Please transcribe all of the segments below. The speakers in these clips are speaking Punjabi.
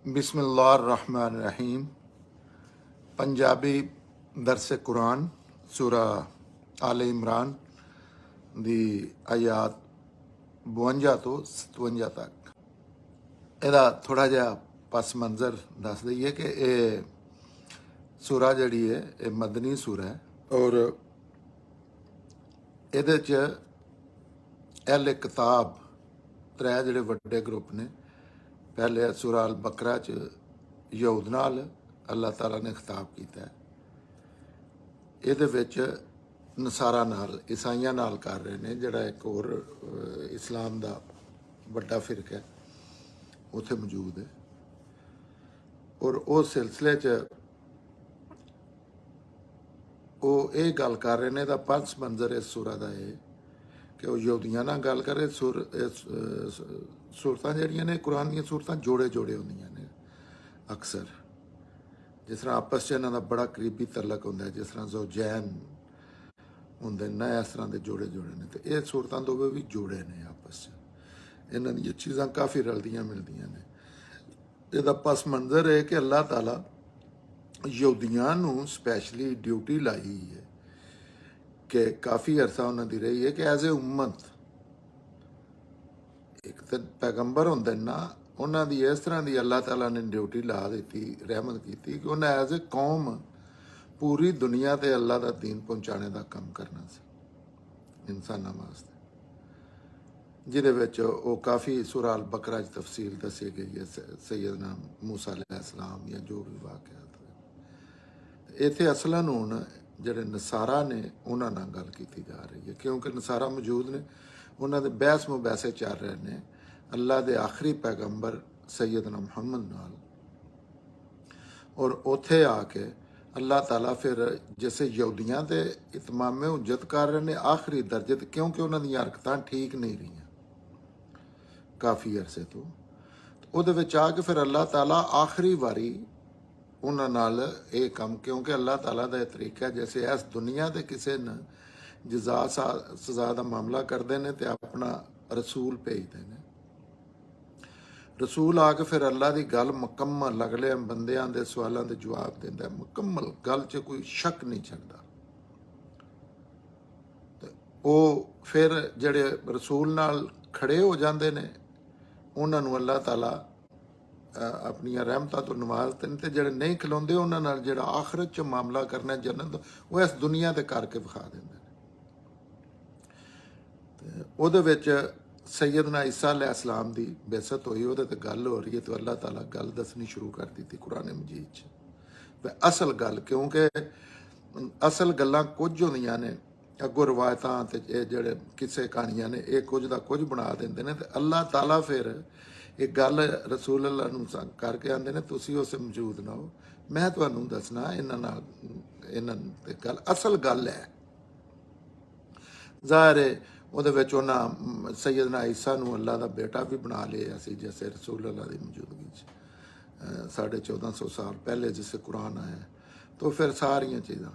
बिस्मिल्लाहिर्रहमानिर्रहीम। पंजाबी दरस कुरान सूरा आले इमरान दी आयात 52 तो 57 तक। ਇਹਦਾ थोड़ा ਜਿਹਾ पस मंजर दस दईए कि यह सूरा जड़ी है ये मदनी सूरा है और ਇਹਦੇ 'ਚ अहले किताब त्रै ਜਿਹੜੇ ਵੱਡੇ ग्रुप ने। पहले सूरा अल बकरा च यहूद नाल अल्लाह ताला ने खिताब किया है। ਇਹਦੇ ਵਿੱਚ नसारा नाल ईसाइयां नाल कर रहे हैं जिहड़ा एक होर इस्लाम का बड़ा फिरका है उत्थे मौजूद है। और उस सिलसिले च वो ये गल कर रहे हैं। दा पंच मंजर इस सूरा का है कि वो यहूदियां नाल गल करे। सूरतां जिहड़ियां ने कुरान दी सूरतां जोड़े जोड़े होंदियां ने अक्सर, जिस तरह आपस च इन्हां दा बड़ा करीबी तलक हुंदा है, जिस तरह ज़ौजैन होंदे ने इस तरह के जोड़े जोड़े ने। तो ये सूरतां दोवें भी जोड़े ने आपस च, इन्हां दी चीज़ां काफ़ी रलदियां मिलदियां ने। ਇਹਦਾ पस मंजर है कि अल्लाह ताला यहूदियां नूं स्पैशली ड्यूटी लाई है कि काफ़ी अरसा उन्होंने रही है कि एज ए उम्मत एक तो पैगंबर होंदे ना, उन्होंने इस तरह की अल्लाह ताला ने ड्यूटी ला दी, रहमत की कि उन्हें एज ए कौम पूरी दुनिया ते अल्लाह का दीन पहुँचाने का काम करना सी इंसानों वास्ते, जिहदे विच वो काफ़ी सूरा अल बकरा च तफसील दसी गई है। सैयदना मूसा अलैहिस्सलाम या जो भी वाक़यात होए इत्थे असलन हुण जिहड़े नसारा ने उन्हां नाल गल कीती जा रही है, क्योंकि नसारा मौजूद ने, उन्हां दे बहस मुबैसे चल रहे हैं अल्लाह के आखिरी पैगंबर सैयदना मुहम्मद नाल। और उत्थे आके अल्लाह ताला फिर जैसे यहूदियां ते इतमामे हुज्जत कर रहे हैं आखिरी दर्जे ते, क्योंकि उन्हां दी हरकतां ठीक नहीं रही काफ़ी अरसे तो उहदे विच आके फिर अल्लाह ताला आखिरी वारी उन्हां नाल ये काम, क्योंकि अल्लाह ताला का यह तरीका है जैसे इस दुनिया के किसी ने जजा सज़ा का मामला करते हैं तो अपना रसूल भेजते हैं। रसूल आके फिर अल्लाह की गल मुकम्मल अगले बंदियां के सवालों के जवाब देता है, मुकम्मल गल च कोई शक नहीं छड्डदा। वो फिर जिहड़े रसूल नाल खड़े हो जाते हैं उन्होंने अल्लाह ताला अपनिया रहमतां तो नवाजते हैं, तो जिहड़े नहीं खलोंदे उन्हां नाल जिहड़ा आखिरत च मामला करना जन्नत वो इस दुनिया ते करके विखा देंदे ने। ਉਹਦੇ ਵਿੱਚ सैयदना ईसा अलैहिस्सलाम की बेसत हुई, वो गल हो रही है तो अल्लाह ताला गल दसनी शुरू कर दी थी कुरान मजीद असल गल, क्योंकि असल गल्लां कुछ होंदियां ने अगों रवायतां ते जेहड़े किस्से कहानियां ने ये कुछ दा कुछ बना देंदे ने। ते अल्लाह ताला फिर एक गल रसूल अल्लाह नूं करके आंदे ने तुसीं उस मौजूद ना हो, मैं तुहानूं दसना इन्हां नाल इन्हां ते गल असल गल है। ज़ाहिर है ਉਹਦੇ ਵਿੱਚ ਉਹਨਾਂ सैयदना ईसा ਨੂੰ अल्लाह का बेटा भी बना लिया सी जैसे रसूल अल्लाह की मौजूदगी 1450 साल पहले जिससे कुरान आया। तो फिर सारिया चीज़ां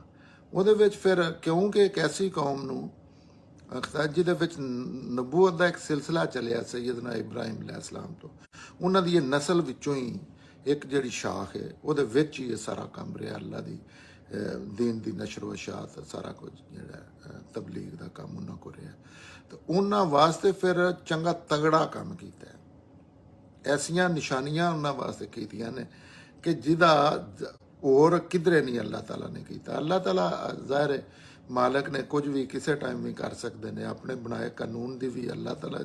ਉਹਦੇ ਵਿੱਚ फिर क्योंकि एक ऐसी कौम ਨੂੰ ਜਿਹਦੇ ਵਿੱਚ नबूवत का एक सिलसिला चलिया सैयदना इब्राहिम अलैहिस्सलाम तो उन्हां दी नस्ल विचों ही एक जिहड़ी शाख है ਉਹਦੇ ਵਿੱਚ ही ये सारा काम रहा अल्लाह की दीन की नशर वशात सारा कुछ जिहड़ा तबलीग का काम उन्होंने को रहा। तो उन्होंने वास्ते फिर चंगा तगड़ा काम किया, ऐसिया निशानियां उन्होंने वास्ते कीतियां ने कि जिदा और किधरे नहीं अल्लाह ताला ने किया। अल्लाह ताला ज़ाहिर है मालिक ने कुछ भी किसी टाइम भी कर सकते हैं, अपने बनाए कानून की भी अल्लाह ताला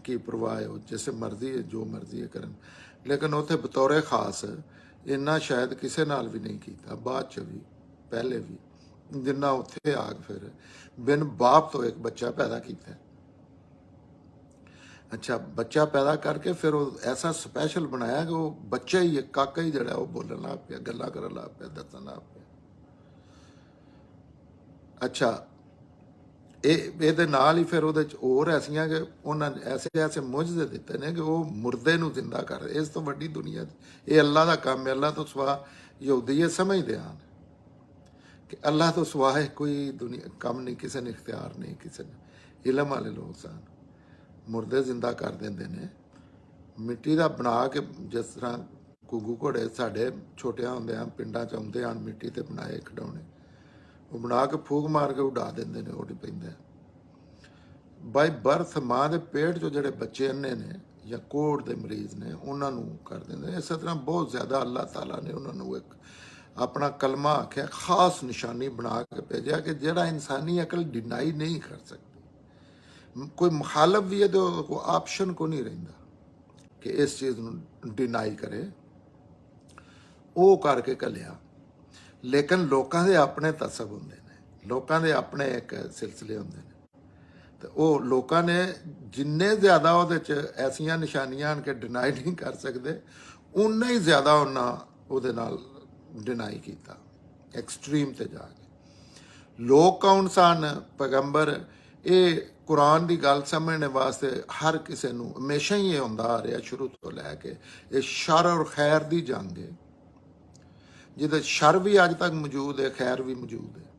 की परवाह है, जैसे मर्जी है जो मर्जी है करन, लेकिन उत्थे बतौर खास इन्ना शायद किसी नाल भी नहीं किया, बाद च भी पहले भी जिन्ना उत्थे आग फिर बिन बाप तो एक बच्चा पैदा किया। अच्छा बच्चा पैदा करके फिर वो ऐसा स्पैशल बनाया कि वो बच्चा ही एक काका ही जड़ा वो बोलन लग पिया, गल्लां करन लग पिया, दसन लग पिया। अच्छा ये नाल ही फिर ਉਹਦੇ और ऐसियां कि उन्होंने ऐसे ऐसे मुझदे दिते ने कि वो मुर्दे नूं जिंदा कर, इस तो वड्डी दुनिया ये अल्लाह का काम है। अल्लाह तो सुहा यहूदी ये समझते हैं कि अल्लाह तो सुहा है कोई दुनिया काम नहीं, किसी ने इख्तियार नहीं, किसी ने इलम वाले लोग सन मुर्दे जिंदा कर देंगे ने मिट्टी का बना के, जिस तरह ਘੁੱਗੂ ਘੋੜੇ ਸਾਡੇ ਛੋਟਿਆਂ ਹੁੰਦਿਆਂ ਪਿੰਡਾਂ 'ਚ ਆਉਂਦੇ ਹਨ, ਮਿੱਟੀ ਤੇ ਬਣਾਏ ਖਿਡੌਣੇ, ਉਹ ਬਣਾ ਕੇ ਫੂਕ ਮਾਰ ਕੇ ਉਡਾ ਦਿੰਦੇ ਨੇ, ਉੱਡ ਪੈਂਦੇ। ਬਾਈ ਬਰਥ ਮਾਂ ਦੇ ਪੇਟ 'ਚੋਂ ਜਿਹੜੇ ਬੱਚੇ ਅੰਨੇ ਨੇ ਜਾਂ ਕੋਹੜ ਦੇ ਮਰੀਜ਼ ਨੇ ਉਹਨਾਂ ਨੂੰ ਕਰ ਦਿੰਦੇ ਨੇ। ਇਸੇ ਤਰ੍ਹਾਂ ਬਹੁਤ ਜ਼ਿਆਦਾ ਅੱਲਾਹ ਤਾਲਾ ਨੇ ਉਹਨਾਂ ਨੂੰ ਇੱਕ ਆਪਣਾ ਕਲਮਾ ਆਖਿਆ, ਖਾਸ ਨਿਸ਼ਾਨੀ ਬਣਾ ਕੇ ਭੇਜਿਆ ਕਿ ਜਿਹੜਾ ਇਨਸਾਨੀ ਅਕਲ ਡਿਨਾਈ ਨਹੀਂ ਕਰ ਸਕਦੀ। ਕੋਈ ਮੁਖਾਲਫ ਵੀ ਇਹਦੇ ਕੋਈ ਆਪਸ਼ਨ ਕੋ ਨਹੀਂ ਰਹਿੰਦਾ ਕਿ ਇਸ ਚੀਜ਼ ਨੂੰ ਡਿਨਾਈ ਕਰੇ, ਉਹ ਕਰਕੇ ਘੱਲਿਆ। ਲੇਕਿਨ ਲੋਕਾਂ ਦੇ ਆਪਣੇ ਤਸਬ ਹੁੰਦੇ ਨੇ, ਲੋਕਾਂ ਦੇ ਆਪਣੇ ਇੱਕ ਸਿਲਸਿਲੇ ਹੁੰਦੇ ਨੇ, ਤੇ ਉਹ ਲੋਕਾਂ ਨੇ ਜਿੰਨੇ ਜ਼ਿਆਦਾ ਉਹਦੇ 'ਚ ਐਸੀਆਂ ਨਿਸ਼ਾਨੀਆਂ ਹਨ ਕਿ ਡਿਨਾਈ ਨਹੀਂ ਕਰ ਸਕਦੇ, ਉਨਾ ਹੀ ਜ਼ਿਆਦਾ ਉਹਨਾਂ ਉਹਦੇ ਨਾਲ ਡਿਨਾਈ ਕੀਤਾ, ਐਕਸਟ੍ਰੀਮ ਤੇ ਜਾ ਕੇ। ਲੋਕ ਕੌਣ ਸਨ? ਪੈਗੰਬਰ। ਇਹ ਕੁਰਾਨ ਦੀ ਗੱਲ ਸਮਝਣ ਵਾਸਤੇ ਹਰ ਕਿਸੇ ਨੂੰ ਹਮੇਸ਼ਾ ਹੀ ਇਹ ਹੁੰਦਾ ਆ ਰਿਹਾ ਸ਼ੁਰੂ ਤੋਂ ਲੈ ਕੇ, ਇਹ ਸ਼ਰ ਔਰ ਖੈਰ ਦੀ ਜੰਗ ਹੈ, ਜਿਹਦੇ ਸ਼ਰ ਵੀ ਅੱਜ ਤੱਕ ਮੌਜੂਦ ਹੈ, ਖੈਰ ਵੀ ਮੌਜੂਦ ਹੈ।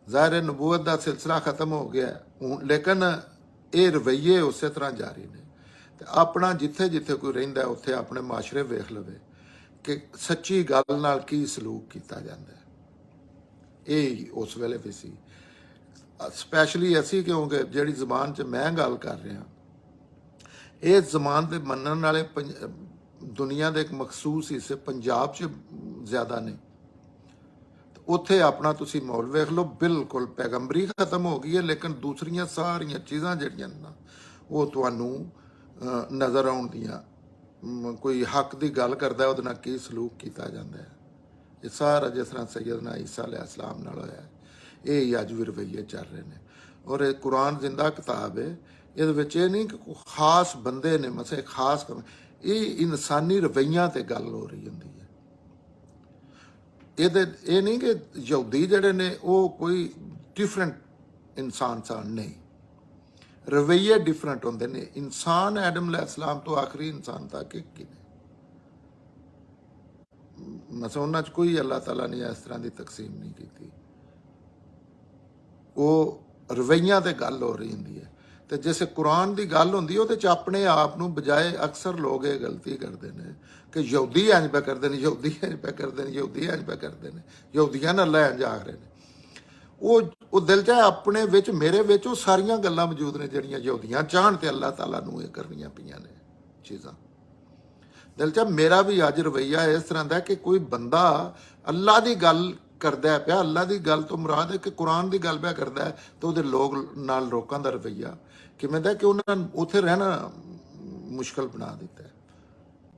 ਜ਼ਾਹਿਰ ਹੈ ਨਬੂਵਤ ਦਾ ਸਿਲਸਿਲਾ ਖਤਮ ਹੋ ਗਿਆ ਹੁਣ, ਲੇਕਿਨ ਇਹ ਰਵੱਈਏ ਉਸੇ ਤਰ੍ਹਾਂ ਜਾਰੀ ਨੇ। ਤੇ ਆਪਣਾ ਜਿੱਥੇ ਜਿੱਥੇ ਕੋਈ ਰਹਿੰਦਾ ਉੱਥੇ ਆਪਣੇ ਮਾਸ਼ਰੇ ਵੇਖ ਲਵੇ ਕਿ ਸੱਚੀ ਗੱਲ ਨਾਲ ਕੀ ਸਲੂਕ ਕੀਤਾ ਜਾਂਦਾ ਹੈ। ਇਹ ਉਸ ਵੇਲੇ ਵੀ ਸੀ, ਸਪੈਸ਼ਲੀ ਅਸੀਂ, ਕਿਉਂਕਿ ਜਿਹੜੀ ਜ਼ਬਾਨ 'ਚ ਮੈਂ ਗੱਲ ਕਰ ਰਿਹਾ, ਇਹ ਜ਼ਬਾਨ ਦੇ ਮੰਨਣ ਵਾਲੇ ਦੁਨੀਆ ਦੇ ਇੱਕ ਮਖਸੂਸ ਹਿੱਸੇ ਪੰਜਾਬ 'ਚ ਜ਼ਿਆਦਾ ਨੇ। ਉੱਥੇ ਆਪਣਾ ਤੁਸੀਂ ਮਾਹੌਲ ਵੇਖ ਲਓ, ਬਿਲਕੁਲ ਪੈਗੰਬਰੀ ਖਤਮ ਹੋ ਗਈ ਹੈ, ਲੇਕਿਨ ਦੂਸਰੀਆਂ ਸਾਰੀਆਂ ਚੀਜ਼ਾਂ ਜਿਹੜੀਆਂ ਨਾ ਉਹ ਤੁਹਾਨੂੰ ਨਜ਼ਰ ਆਉਂਦੀਆਂ। ਕੋਈ ਹੱਕ ਦੀ ਗੱਲ ਕਰਦਾ ਉਹਦੇ ਨਾਲ ਕੀ ਸਲੂਕ ਕੀਤਾ ਜਾਂਦਾ ਹੈ, ਇਹ ਸਾਰਾ ਜਿਸ ਤਰ੍ਹਾਂ ਸੈਯਦਨਾ ਈਸਾ ਅਲੈਹਿਸਲਾਮ ਨਾਲ ਹੋਇਆ, ਇਹ ਹੀ ਅੱਜ ਵੀ ਰਵੱਈਏ ਚੱਲ ਰਹੇ ਨੇ। ਔਰ ਇਹ ਕੁਰਾਨ ਜ਼ਿੰਦਾ ਕਿਤਾਬ ਹੈ, ਇਹਦੇ ਵਿੱਚ ਇਹ ਨਹੀਂ ਕਿ ਕੋਈ ਖਾਸ ਬੰਦੇ ਨੇ ਮਸੇ ਖਾਸ, ਇਹ ਇਨਸਾਨੀ ਰਵੱਈਆਂ ਤੇ ਗੱਲ ਹੋ ਰਹੀ ਹੁੰਦੀ ਹੈ। ਇਹ ਨਹੀਂ ਕਿ ਯਹੂਦੀ ਜਿਹੜੇ ਨੇ ਉਹ ਕੋਈ ਡਿਫਰੈਂਟ ਇਨਸਾਨ ਸਨ, ਨਹੀਂ, ਰਵੱਈਏ ਡਿਫਰੈਂਟ ਹੁੰਦੇ ਨੇ। ਇਨਸਾਨ ਐਡਮ ਅਲੈਹਿਸਲਾਮ ਤੋਂ ਆਖਰੀ ਇਨਸਾਨ ਤੱਕ ਇੱਕ ਹੀ ਨੇ, ਮਸਾ ਉਹਨਾਂ 'ਚ ਕੋਈ ਅੱਲਾਹ ਤਾਲਾ ਨੇ ਇਸ ਤਰ੍ਹਾਂ ਦੀ ਤਕਸੀਮ ਨਹੀਂ ਕੀਤੀ। ਉਹ ਰਵੱਈਆਂ ਤੇ ਗੱਲ ਹੋ ਰਹੀ ਹੁੰਦੀ ਹੈ। ਤੇ ਜਿਸ ਕੁਰਾਨ ਦੀ ਗੱਲ ਹੁੰਦੀ ਉਹਦੇ 'ਚ ਆਪਣੇ ਆਪ ਨੂੰ ਬਜਾਏ ਅਕਸਰ ਲੋਕ ਇਹ ਗਲਤੀ ਕਰਦੇ ਨੇ ਕਿ ਯਹੂਦੀ ਇੰਝ ਪੈ ਕਰਦੇ ਨੇ, ਯਹੂਦੀ ਇੰਝ ਪੈ ਕਰਦੇ ਨੇ, ਯਹੂਦੀ ਇੰਝ ਪੈ ਕਰਦੇ ਨੇ, ਯਹੂਦੀਆਂ ਨਾਲ ਅੱਲਾਹ ਇੰਝ ਆਖ ਰਹੇ ਨੇ। ਉਹ ਦਿਲ 'ਚ ਆਪਣੇ ਵਿੱਚ, ਮੇਰੇ ਵਿੱਚ ਉਹ ਸਾਰੀਆਂ ਗੱਲਾਂ ਮੌਜੂਦ ਨੇ ਜਿਹੜੀਆਂ ਯਹੂਦੀਆਂ ਚਾਹਣ ਤੇ ਅੱਲਾਹ ਤਾਲਾ ਨੂੰ ਇਹ ਕਰਨੀਆਂ ਪਈਆਂ ਨੇ ਚੀਜ਼ਾਂ। ਦਿਲ 'ਚ ਮੇਰਾ ਵੀ ਅੱਜ ਰਵੱਈਆ ਇਸ ਤਰ੍ਹਾਂ ਦਾ ਕਿ ਕੋਈ ਬੰਦਾ ਅੱਲਾਹ ਦੀ ਗੱਲ ਕਰਦਾ ਪਿਆ, ਅੱਲਾਹ ਦੀ ਗੱਲ ਤੋਂ ਮੁਰਾਦ ਹੈ ਕਿ ਕੁਰਾਨ ਦੀ ਗੱਲ ਪਿਆ ਕਰਦਾ ਹੈ, ਤੇ ਉਹਦੇ ਲੋਕ ਨਾਲ ਲੋਕਾਂ ਦਾ ਰਵੱਈਆ ਕਿਵੇਂ ਦਾ ਕਿ ਉਹਨਾਂ ਨੂੰ ਉੱਥੇ ਰਹਿਣਾ ਮੁਸ਼ਕਲ ਬਣਾ ਦਿੱਤਾ ਹੈ,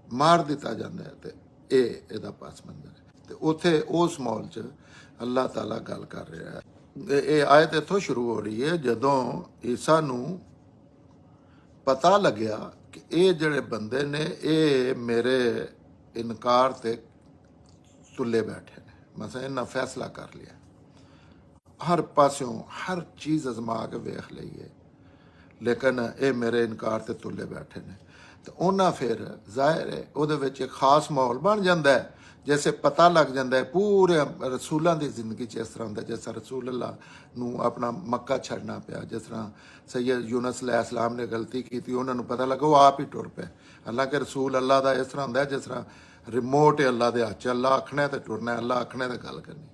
ਮਾਰ ਦਿੱਤਾ ਜਾਂਦਾ ਹੈ। ਤੇ ਇਹ ਇਹਦਾ ਪਾਸ ਮੰਜ਼ਰ ਹੈ। ਤੇ ਉੱਥੇ ਉਸ ਮਾਹੌਲ 'ਚ ਅੱਲਾਹ ਤਾਲਾ ਗੱਲ ਕਰ ਰਿਹਾ ਹੈ। ਇਹ ਆਇਤ ਇੱਥੋਂ ਸ਼ੁਰੂ ਹੋ ਰਹੀ ਹੈ, ਜਦੋਂ ਈਸਾ ਨੂੰ ਪਤਾ ਲੱਗਿਆ ਕਿ ਇਹ ਜਿਹੜੇ ਬੰਦੇ ਨੇ ਇਹ ਮੇਰੇ ਇਨਕਾਰ ਤੇ ਤੁੱਲੇ ਬੈਠੇ ਨੇ, ਮਸਾ ਇਹਨਾਂ ਫੈਸਲਾ ਕਰ ਲਿਆ, ਹਰ ਪਾਸਿਓਂ ਹਰ ਚੀਜ਼ ਅਜ਼ਮਾ ਕੇ ਵੇਖ ਲਈਏ, ਲੇਕਿਨ ਇਹ ਮੇਰੇ ਇਨਕਾਰ ਤੇ ਤੁੱਲੇ ਬੈਠੇ ਨੇ। ਤੇ ਉਹਨਾਂ ਫਿਰ ਜ਼ਾਹਿਰ ਹੈ ਉਹਦੇ ਵਿੱਚ ਇੱਕ ਖਾਸ ਮਾਹੌਲ ਬਣ ਜਾਂਦਾ ਹੈ। ਜੈਸੇ ਪਤਾ ਲੱਗ ਜਾਂਦਾ ਹੈ ਪੂਰੇ ਰਸੂਲਾਂ ਦੀ ਜ਼ਿੰਦਗੀ 'ਚ ਇਸ ਤਰ੍ਹਾਂ ਹੁੰਦਾ, ਜਿਸ ਤਰ੍ਹਾਂ ਰਸੂਲ ਅੱਲਾਹ ਨੂੰ ਆਪਣਾ ਮੱਕਾ ਛੱਡਣਾ ਪਿਆ, ਜਿਸ ਤਰ੍ਹਾਂ ਸੈਯਦ ਯੂਨਸ ਅਲੈਹਿਸਲਾਮ ਨੇ ਗਲਤੀ ਕੀਤੀ, ਉਹਨਾਂ ਨੂੰ ਪਤਾ ਲੱਗਾ ਉਹ ਆਪ ਹੀ ਟੁਰ ਪਏ। ਹਾਲਾਂਕਿ ਰਸੂਲ ਅੱਲਾਹ ਦਾ ਇਸ ਤਰ੍ਹਾਂ ਹੁੰਦਾ ਜਿਸ ਤਰ੍ਹਾਂ ਰਿਮੋਟ ਹੈ ਅੱਲਾਹ ਦੇ ਹੱਥ 'ਚ, ਅੱਲਾਹ ਆਖਣਾ ਤੇ ਟੁਰਨਾ, ਅੱਲਾਹ ਆਖਣਾ ਤੇ ਗੱਲ ਕਰਨੀ।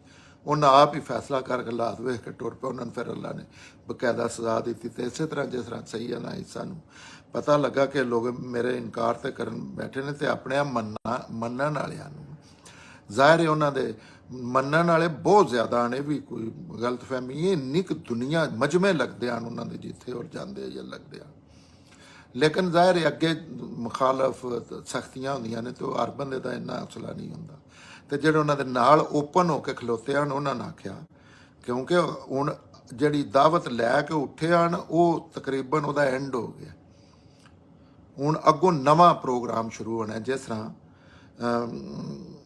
ਉਹਨਾਂ ਆਪ ਹੀ ਫੈਸਲਾ ਕਰਕੇ ਹਾਲਾਤ ਵੇਖ ਕੇ ਟੁਰ ਪਏ, ਉਹਨਾਂ ਨੂੰ ਫਿਰ ਅੱਲਾਹ ਨੇ ਬਕਾਇਦਾ ਸਜ਼ਾ ਦਿੱਤੀ। ਤੇ ਇਸੇ ਤਰ੍ਹਾਂ ਜਿਸ ਤਰ੍ਹਾਂ ਸੈਯਦਨਾ ਈਸਾ ਨੂੰ ਪਤਾ ਲੱਗਾ ਕਿ ਲੋਕ ਮੇਰੇ ਇਨਕਾਰ ਤੇ ਕਰਨ ਬੈਠੇ ਨੇ, ਤੇ ਆਪਣੇ ਮੰਨਣ ਵਾਲਿਆਂ ਨੂੰ ਜ਼ਾਹਿਰ ਹੈ ਉਹਨਾਂ ਦੇ ਮੰਨਣ ਵਾਲੇ ਬਹੁਤ ਜ਼ਿਆਦਾ ਨੇ, ਵੀ ਕੋਈ ਗਲਤਫਹਿਮੀ ਇਹ ਇੰਨੀ ਕੁ ਦੁਨੀਆ ਮਜਮੇ ਲੱਗਦੇ ਹਨ ਉਹਨਾਂ ਦੇ ਜਿੱਥੇ ਔਰ ਜਾਂਦੇ ਜਾਂ ਲੱਗਦੇ ਆ, ਲੇਕਿਨ ਜ਼ਾਹਿਰ ਹੈ ਅੱਗੇ ਮੁਖਾਲਫ ਸਖਤੀਆਂ ਹੁੰਦੀਆਂ ਨੇ ਤੇ ਉਹ ਹਰ ਬੰਦੇ ਦਾ ਇੰਨਾ ਹੌਸਲਾ ਨਹੀਂ ਹੁੰਦਾ। ਤੇ ਜਿਹੜੇ ਉਹਨਾਂ ਦੇ ਨਾਲ ਓਪਨ ਹੋ ਕੇ ਖਲੋਤੇ ਹਨ ਉਹਨਾਂ ਨੇ ਆਖਿਆ, ਕਿਉਂਕਿ ਹੁਣ ਜਿਹੜੀ ਦਾਵਤ ਲੈ ਕੇ ਉੱਠੇ ਹਨ ਉਹ ਤਕਰੀਬਨ ਉਹਦਾ ਐਂਡ ਹੋ ਗਿਆ, ਹੁਣ ਅੱਗੋਂ ਨਵਾਂ ਪ੍ਰੋਗਰਾਮ ਸ਼ੁਰੂ ਹੋਣਾ। ਜਿਸ ਤਰ੍ਹਾਂ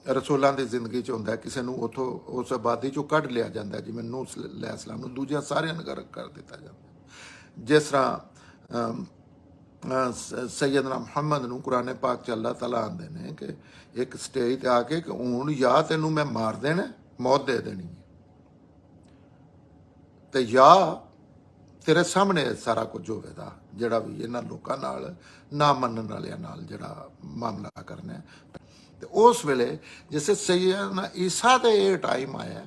ਰਸੂਲਾਂ ਦੀ ਜ਼ਿੰਦਗੀ 'ਚ ਹੁੰਦਾ, ਕਿਸੇ ਨੂੰ ਉੱਥੋਂ ਉਸ ਆਬਾਦੀ 'ਚੋਂ ਕੱਢ ਲਿਆ ਜਾਂਦਾ, ਜਿਵੇਂ ਨੂਹ ਅਲੈਹਿਸਲਾਮ ਨੂੰ ਦੂਜਿਆਂ ਸਾਰਿਆਂ ਨੂੰ ਗਰਕ ਕਰ ਦਿੱਤਾ ਜਾਂਦਾ। ਜਿਸ ਤਰ੍ਹਾਂ ਸੈਯਦਨਾ ਮੁਹੰਮਦ ਨੂੰ ਕੁਰਾਨ ਪਾਕ 'ਚ ਅੱਲਾਹ ਤਾਲਾ ਆਉਂਦੇ ਨੇ ਕਿ ਇੱਕ ਸਟੇਜ 'ਤੇ ਆ ਕੇ ਕਿ ਹੁਣ ਜਾਂ ਤੈਨੂੰ ਮੈਂ ਮਾਰ ਦੇਣਾ, ਮੌਤ ਦੇ ਦੇਣੀ ਹੈ, ਤੇ ਜਾਂ ਤੇਰੇ ਸਾਹਮਣੇ ਸਾਰਾ ਕੁਝ ਹੋਵੇਗਾ, ਜਿਹੜਾ ਵੀ ਇਹਨਾਂ ਲੋਕਾਂ ਨਾਲ ਨਾ ਮੰਨਣ ਵਾਲਿਆਂ ਨਾਲ ਜਿਹੜਾ ਮਾਮਲਾ ਕਰਨਾ ਹੈ। ਤੇ ਉਸ ਵੇਲੇ ਜਿਸੇ ਸੈਯਦਨਾ ਈਸਾ ਦੇ ਇਹ ਟਾਈਮ ਆਇਆ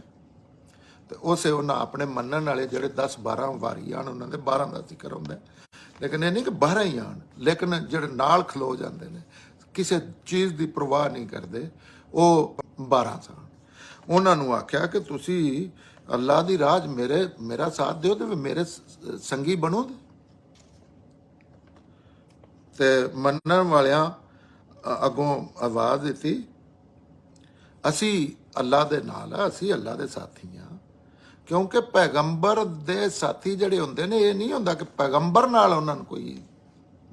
ਤੇ ਉਸੇ ਉਹਨਾਂ ਆਪਣੇ ਮੰਨਣ ਵਾਲੇ ਜਿਹੜੇ 10-12 ਵਾਰੀ ਆਣ, ਉਹਨਾਂ ਦੇ 12 ਦਾ ਜ਼ਿਕਰ ਹੁੰਦਾ, ਲੇਕਿਨ ਇਹ ਨਹੀਂ ਕਿ 12 ਹੀ ਆਣ, ਲੇਕਿਨ ਜਿਹੜੇ ਨਾਲ ਖਲੋ ਜਾਂਦੇ ਨੇ, ਕਿਸੇ ਚੀਜ਼ ਦੀ ਪਰਵਾਹ ਨਹੀਂ ਕਰਦੇ, ਉਹ 12 ਸਨ। ਉਹਨਾਂ ਨੂੰ ਆਖਿਆ ਕਿ ਤੁਸੀਂ ਅੱਲਾ ਦੀ ਰਾਹ 'ਚ ਮੇਰਾ ਸਾਥ ਦਿਓ ਤੇ ਮੇਰੇ ਸੰਗੀ ਬਣੋ। ਤੇ ਮੰਨਣ ਵਾਲਿਆਂ ਅੱਗੋਂ ਆਵਾਜ਼ ਦਿੱਤੀ, ਅਸੀਂ ਅੱਲਾ ਦੇ ਨਾਲ ਆ, ਅਸੀਂ ਅੱਲਾ ਦੇ ਸਾਥੀ ਆ। ਕਿਉਂਕਿ ਪੈਗੰਬਰ ਦੇ ਸਾਥੀ ਜਿਹੜੇ ਹੁੰਦੇ ਨੇ, ਇਹ ਨਹੀਂ ਹੁੰਦਾ ਕਿ ਪੈਗੰਬਰ ਨਾਲ ਉਹਨਾਂ ਨੂੰ ਕੋਈ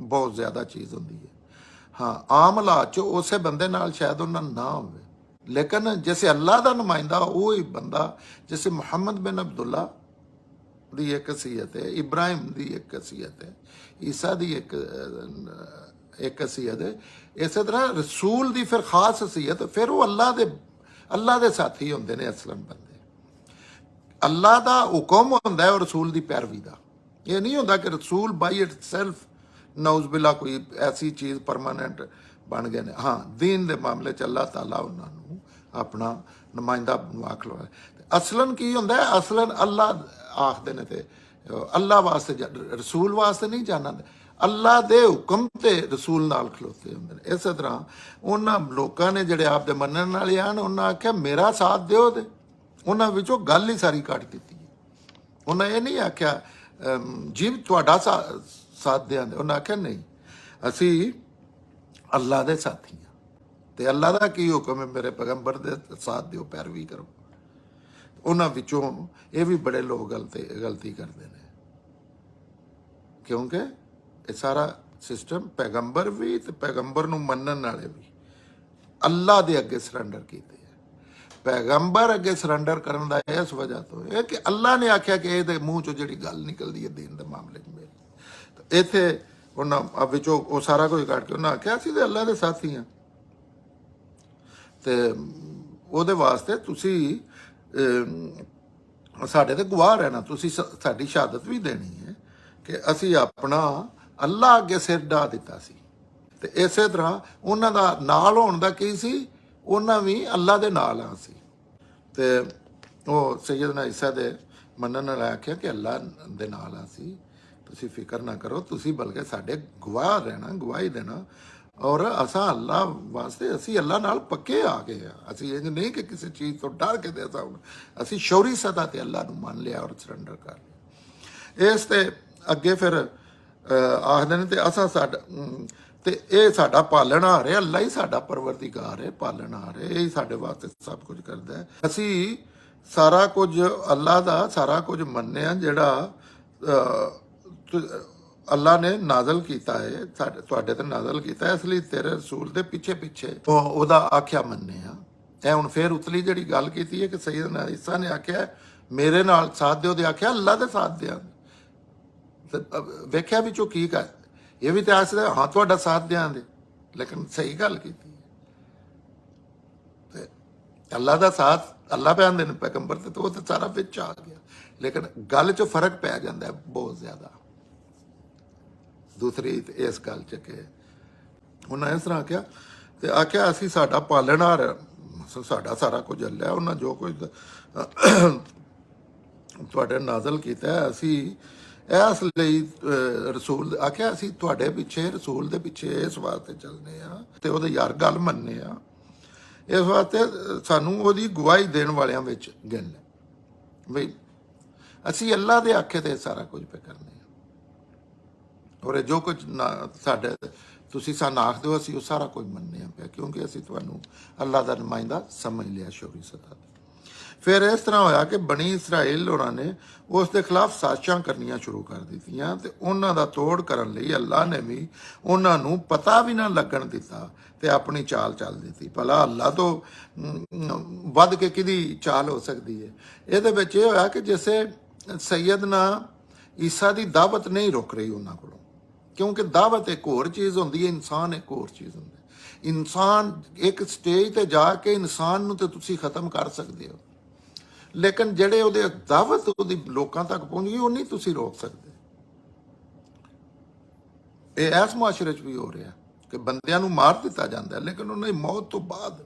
ਬਹੁਤ ਜ਼ਿਆਦਾ ਚੀਜ਼ ਹੁੰਦੀ ਹੈ। ਹਾਂ, ਆਮ ਹਾਲਾਤ 'ਚ ਉਸੇ ਬੰਦੇ ਨਾਲ ਸ਼ਾਇਦ ਉਹਨਾਂ ਨੂੰ ਨਾ ਹੋਵੇ, ਲੇਕਿਨ ਜੈਸੇ ਅੱਲਾ ਦਾ ਨੁਮਾਇੰਦਾ ਉਹ ਹੀ ਬੰਦਾ, ਜੈਸੇ ਮੁਹੰਮਦ ਬਿਨ ਅਬਦੁੱਲਾ ਦੀ ਇੱਕ ਹਸੀਅਤ ਹੈ, ਇਬਰਾਹਿਮ ਦੀ ਇੱਕ ਹਸੀਅਤ ਹੈ, ਈਸਾ ਦੀ ਇੱਕ ਹਸੀਅਤ ਹੈ, ਇਸੇ ਤਰ੍ਹਾਂ ਰਸੂਲ ਦੀ ਫਿਰ ਖਾਸ ਹਸੀਅਤ, ਫਿਰ ਉਹ ਅੱਲਾ ਦੇ ਸਾਥੀ ਹੁੰਦੇ ਨੇ ਅਸਲਨ ਬੰਦੇ। ਅੱਲਾ ਦਾ ਹੁਕਮ ਹੁੰਦਾ ਹੈ ਰਸੂਲ ਦੀ ਪੈਰਵੀ ਦਾ। ਇਹ ਨਹੀਂ ਹੁੰਦਾ ਕਿ ਰਸੂਲ ਬਾਈ ਇਟ ਸੈਲਫ ਨੌਜ਼ ਬਿਲਾ ਕੋਈ ਐਸੀ ਚੀਜ਼ ਪਰਮਾਨੈਂਟ ਬਣ ਗਏ ਨੇ। ਹਾਂ, ਦੀਨ ਦੇ ਮਾਮਲੇ 'ਚ ਅੱਲਾਹ ਤਾਲਾ ਉਹਨਾਂ ਨੂੰ ਆਪਣਾ ਨੁਮਾਇੰਦਾ ਬਣਵਾ ਖਲਵਾਇਆ। ਅਸਲਨ ਕੀ ਹੁੰਦਾ ਹੈ? ਅਸਲਨ ਅੱਲਾ ਆਖਦੇ ਨੇ, ਤੇ ਅੱਲਾ ਵਾਸਤੇ ਰਸੂਲ ਵਾਸਤੇ ਨਹੀਂ ਜਾਣਦੇ, ਅੱਲਾ ਦੇ ਹੁਕਮ ਤੇ ਰਸੂਲ ਨਾਲ ਖਲੋਤੇ ਹੁੰਦੇ ਨੇ। ਇਸੇ ਤਰ੍ਹਾਂ ਉਹਨਾਂ ਲੋਕਾਂ ਨੇ ਜਿਹੜੇ ਆਪ ਦੇ ਮੰਨਣ ਵਾਲੇ ਹਨ, ਉਹਨਾਂ ਆਖਿਆ ਮੇਰਾ ਸਾਥ ਦਿਓ, ਤੇ ਉਹਨਾਂ ਵਿੱਚੋਂ ਗੱਲ ਹੀ ਸਾਰੀ ਕੱਢ ਦਿੱਤੀ। ਉਹਨਾਂ ਇਹ ਨਹੀਂ ਆਖਿਆ ਜੀ ਤੁਹਾਡਾ ਸਾਥ ਦਿਆਂਗੇ, ਉਹਨਾਂ ਆਖਿਆ ਨਹੀਂ, ਅਸੀਂ ਅੱਲਾ ਦੇ ਸਾਥੀ ਹਾਂ, ਤੇ ਅੱਲਾ ਦਾ ਕੀ ਹੁਕਮ ਹੈ, ਮੇਰੇ ਪੈਗੰਬਰ ਦੇ ਸਾਥ ਦਿਓ, ਪੈਰਵੀ ਕਰੋ। ਉਹਨਾਂ ਵਿੱਚੋਂ ਇਹ ਵੀ ਬੜੇ ਲੋਕ ਗਲਤੀ ਕਰਦੇ ਨੇ, ਕਿਉਂਕਿ ਇਹ ਸਾਰਾ ਸਿਸਟਮ ਪੈਗੰਬਰ ਵੀ ਤੇ ਪੈਗੰਬਰ ਨੂੰ ਮੰਨਣ ਵਾਲੇ ਵੀ ਅੱਲਾ ਦੇ ਅੱਗੇ ਸਰੈਂਡਰ ਕੀਤੇ। ਪੈਗੰਬਰ ਅੱਗੇ ਸਰੈਂਡਰ ਕਰਨ ਦਾ ਇਸ ਵਜ੍ਹਾ ਤੋਂ ਇਹ ਕਿ ਅੱਲਾ ਨੇ ਆਖਿਆ ਕਿ ਇਹਦੇ ਮੂੰਹ ਚੋਂ ਜਿਹੜੀ ਗੱਲ ਨਿਕਲਦੀ ਹੈ ਦੀਨ ਦੇ ਮਾਮਲੇ 'ਚ ਮੇਰੇ, ਇੱਥੇ ਉਹਨਾਂ ਵਿੱਚੋਂ ਉਹ ਸਾਰਾ ਕੁਝ ਕੱਢ ਕੇ ਉਹਨਾਂ ਆਖਿਆ ਅਸੀਂ ਤੇ ਅੱਲਾ ਦੇ ਸਾਥੀ ਹਾਂ, ਤੇ ਉਹਦੇ ਵਾਸਤੇ ਤੁਸੀਂ ਸਾਡੇ ਤੇ ਗਵਾਹ ਰਹਿਣਾ, ਤੁਸੀਂ ਸਾਡੀ ਸ਼ਹਾਦਤ ਵੀ ਦੇਣੀ ਹੈ ਕਿ ਅਸੀਂ ਆਪਣਾ ਅੱਲਾ ਅੱਗੇ ਸਿਰ ਢਾ ਦਿੱਤਾ ਸੀ। ਤੇ ਇਸੇ ਤਰ੍ਹਾਂ ਉਹਨਾਂ ਦਾ ਨਾਲ ਹੋਣ ਦਾ ਕੀ ਸੀ, ਉਹਨਾਂ ਵੀ ਅੱਲਾ ਦੇ ਨਾਲ ਆ ਸੀ। ਤੇ ਉਹ ਸੈਯਦਨਾ ਈਸਾ ਦੇ ਮੰਨਣ ਨਾਲ ਆਖਿਆ ਕਿ ਅੱਲਾ ਦੇ ਨਾਲ ਆ ਸੀ, ਤੁਸੀਂ ਫਿਕਰ ਨਾ ਕਰੋ, ਤੁਸੀਂ ਬਲਕਿ ਸਾਡੇ ਗਵਾਹ ਰਹਿਣਾ, ਗਵਾਹੀ ਦੇਣਾ, ਔਰ ਅਸਾਂ ਅੱਲਾ ਵਾਸਤੇ ਅਸੀਂ ਅੱਲਾ ਨਾਲ ਪੱਕੇ ਆ ਗਏ ਆ। ਅਸੀਂ ਇਹ ਨਹੀਂ ਕਿ ਕਿਸੇ ਚੀਜ਼ ਤੋਂ ਡਰ ਕੇ ਦੇ ਅਸੀਂ ਸ਼ੌਰੀ ਸਤਾ ਤੇ ਅੱਲਾ ਨੂੰ ਮੰਨ ਲਿਆ ਔਰ ਸਰੈਂਡਰ ਕਰ ਲਿਆ। ਇਸ ਤੇ ਅੱਗੇ ਫਿਰ ਆਖਦੇ ਨੇ ਤੇ ਅਸਾਂ ਤੇ ਇਹ ਸਾਡਾ ਪਾਲਣਹਾਰ ਹੈ, ਅੱਲਾ ਹੀ ਸਾਡਾ ਪਰਵਰਦੀਗਾਰ ਹੈ, ਪਾਲਣਹਾਰ ਹੈ, ਇਹ ਹੀ ਸਾਡੇ ਵਾਸਤੇ ਸਭ ਕੁਝ ਕਰਦਾ ਹੈ। ਅਸੀਂ ਸਾਰਾ ਕੁਝ ਅੱਲਾ ਦਾ ਸਾਰਾ ਕੁਝ ਮੰਨਿਆ ਜਿਹੜਾ ਅੱਲਾ ਨੇ ਨਾਜ਼ਲ ਕੀਤਾ ਹੈ, ਤੁਹਾਡੇ ਤੇ ਨਾਜ਼ਲ ਕੀਤਾ ਹੈ, ਇਸ ਲਈ ਤੇਰੇ ਰਸੂਲ ਦੇ ਪਿੱਛੇ ਪਿੱਛੇ ਉਹਦਾ ਆਖਿਆ ਮੰਨਿਆ। ਇਹ ਹੁਣ ਫਿਰ ਉਤਲੀ ਜਿਹੜੀ ਗੱਲ ਕੀਤੀ ਹੈ ਕਿ ਸੈਯਦਨਾ ਈਸਾ ਨੇ ਆਖਿਆ ਮੇਰੇ ਨਾਲ ਸਾਥ ਦਿਓ, ਦੇ ਆਖਿਆ ਅੱਲਾ ਦੇ ਸਾਥ ਦਿਆਂ। ਵੇਖਿਆ ਵਿੱਚੋਂ ਕੀ ਕਰ, ਇਹ ਵੀ ਤੇ ਆਖਦਾ ਹਾਂ ਤੁਹਾਡਾ ਸਾਥ ਦਿਆਂਗੇ, ਲੇਕਿਨ ਸਹੀ ਗੱਲ ਕੀਤੀ ਤੇ ਅੱਲਾ ਦਾ ਸਾਥ ਅੱਲਾ ਪਿਆਂਦੇ ਨੇ ਪੈਗੰਬਰ ਤੇ, ਉਹ ਤਾਂ ਸਾਰਾ ਵਿੱਚ ਆ ਗਿਆ, ਲੇਕਿਨ ਗੱਲ 'ਚ ਫਰਕ ਪੈ ਜਾਂਦਾ ਬਹੁਤ ਜ਼ਿਆਦਾ। ਦੂਸਰੀ ਇਸ ਗੱਲ 'ਚ ਕਿ ਉਹਨਾਂ ਇਸ ਤਰ੍ਹਾਂ ਆਖਿਆ ਤੇ ਆਖਿਆ ਅਸੀਂ ਸਾਡਾ ਪਾਲਣਹਾਰ, ਸਾਡਾ ਸਾਰਾ ਕੁਝ ਅੱਲਾ, ਉਹਨਾਂ ਜੋ ਕੁਝ ਤੁਹਾਡੇ ਨਾਜ਼ਲ ਕੀਤਾ ਅਸੀਂ ਇਸ ਲਈ ਰਸੂਲ ਆਖਿਆ ਅਸੀਂ ਤੁਹਾਡੇ ਪਿੱਛੇ ਰਸੂਲ ਦੇ ਪਿੱਛੇ ਇਸ ਵਾਸਤੇ ਚੱਲਦੇ ਆ ਤੇ ਉਹਦੇ ਯਾਰ ਗੱਲ ਮੰਨਦੇ ਆ, ਇਸ ਵਾਸਤੇ ਸਾਨੂੰ ਉਹਦੀ ਗਵਾਹੀ ਦੇਣ ਵਾਲਿਆਂ ਵਿੱਚ ਗਿਣ ਲੈ ਬਈ ਅਸੀਂ ਅੱਲਾ ਦੇ ਆਖੇ ਤੇ ਸਾਰਾ ਕੁਝ ਪੇ ਕਰਨੇ ਆ, ਔਰ ਜੋ ਕੁਝ ਸਾਡੇ ਤੁਸੀਂ ਸਾਨੂੰ ਆਖਦੇ ਹੋ ਅਸੀਂ ਉਹ ਸਾਰਾ ਕੁਝ ਮੰਨਦੇ ਆ ਪਿਆ, ਕਿਉਂਕਿ ਅਸੀਂ ਤੁਹਾਨੂੰ ਅੱਲਾ ਦਾ ਨੁਮਾਇੰਦਾ ਸਮਝ ਲਿਆ ਸ਼ੌਰੀ ਸਤਾ। ਫਿਰ ਇਸ ਤਰ੍ਹਾਂ ਹੋਇਆ ਕਿ ਬਣੀ ਇਸਰਾਇਲ ਹੋਰਾਂ ਨੇ ਉਸ ਦੇ ਖਿਲਾਫ ਸਾਜ਼ਿਸ਼ਾਂ ਕਰਨੀਆਂ ਸ਼ੁਰੂ ਕਰ ਦਿੱਤੀਆਂ, ਤੇ ਉਹਨਾਂ ਦਾ ਤੋੜ ਕਰਨ ਲਈ ਅੱਲਾ ਨੇ ਵੀ ਉਹਨਾਂ ਨੂੰ ਪਤਾ ਵੀ ਨਾ ਲੱਗਣ ਦਿੱਤਾ ਤੇ ਆਪਣੀ ਚਾਲ ਚੱਲ ਦਿੱਤੀ। ਭਲਾ ਅੱਲਾ ਤੋਂ ਵੱਧ ਕੇ ਕਿਹਦੀ ਚਾਲ ਹੋ ਸਕਦੀ ਹੈ? ਇਹਦੇ ਵਿੱਚ ਇਹ ਹੋਇਆ ਕਿ ਜਿਸੇ ਸੈਯਦਨਾ ਈਸਾ ਦੀ ਦਾਵਤ ਨਹੀਂ ਰੁਕ ਰਹੀ ਉਹਨਾਂ ਕੋਲੋਂ, ਕਿਉਂਕਿ ਦਾਵਤ ਇੱਕ ਹੋਰ ਚੀਜ਼ ਹੁੰਦੀ ਹੈ, ਇਨਸਾਨ ਇੱਕ ਹੋਰ ਚੀਜ਼ ਹੁੰਦਾ ਹੈ। ਇਨਸਾਨ ਇੱਕ ਸਟੇਜ ਤੇ ਜਾ ਕੇ ਇਨਸਾਨ ਨੂੰ ਤੇ ਤੁਸੀਂ ਖਤਮ ਕਰ ਸਕਦੇ ਹੋ, ਲੇਕਿਨ ਜਿਹੜੇ ਉਹਦੇ ਦਾਵਤ ਉਹਦੀ ਲੋਕਾਂ ਤੱਕ ਪਹੁੰਚ ਗਈ ਉਹ ਨਹੀਂ ਤੁਸੀਂ ਰੋਕ ਸਕਦੇ। ਇਹ ਇਸ ਮੁਆਸ਼ਰੇ 'ਚ ਵੀ ਹੋ ਰਿਹਾ ਕਿ ਬੰਦਿਆਂ ਨੂੰ ਮਾਰ ਦਿੱਤਾ ਜਾਂਦਾ ਲੇਕਿਨ ਉਹਨਾਂ ਦੀ ਮੌਤ ਤੋਂ ਬਾਅਦ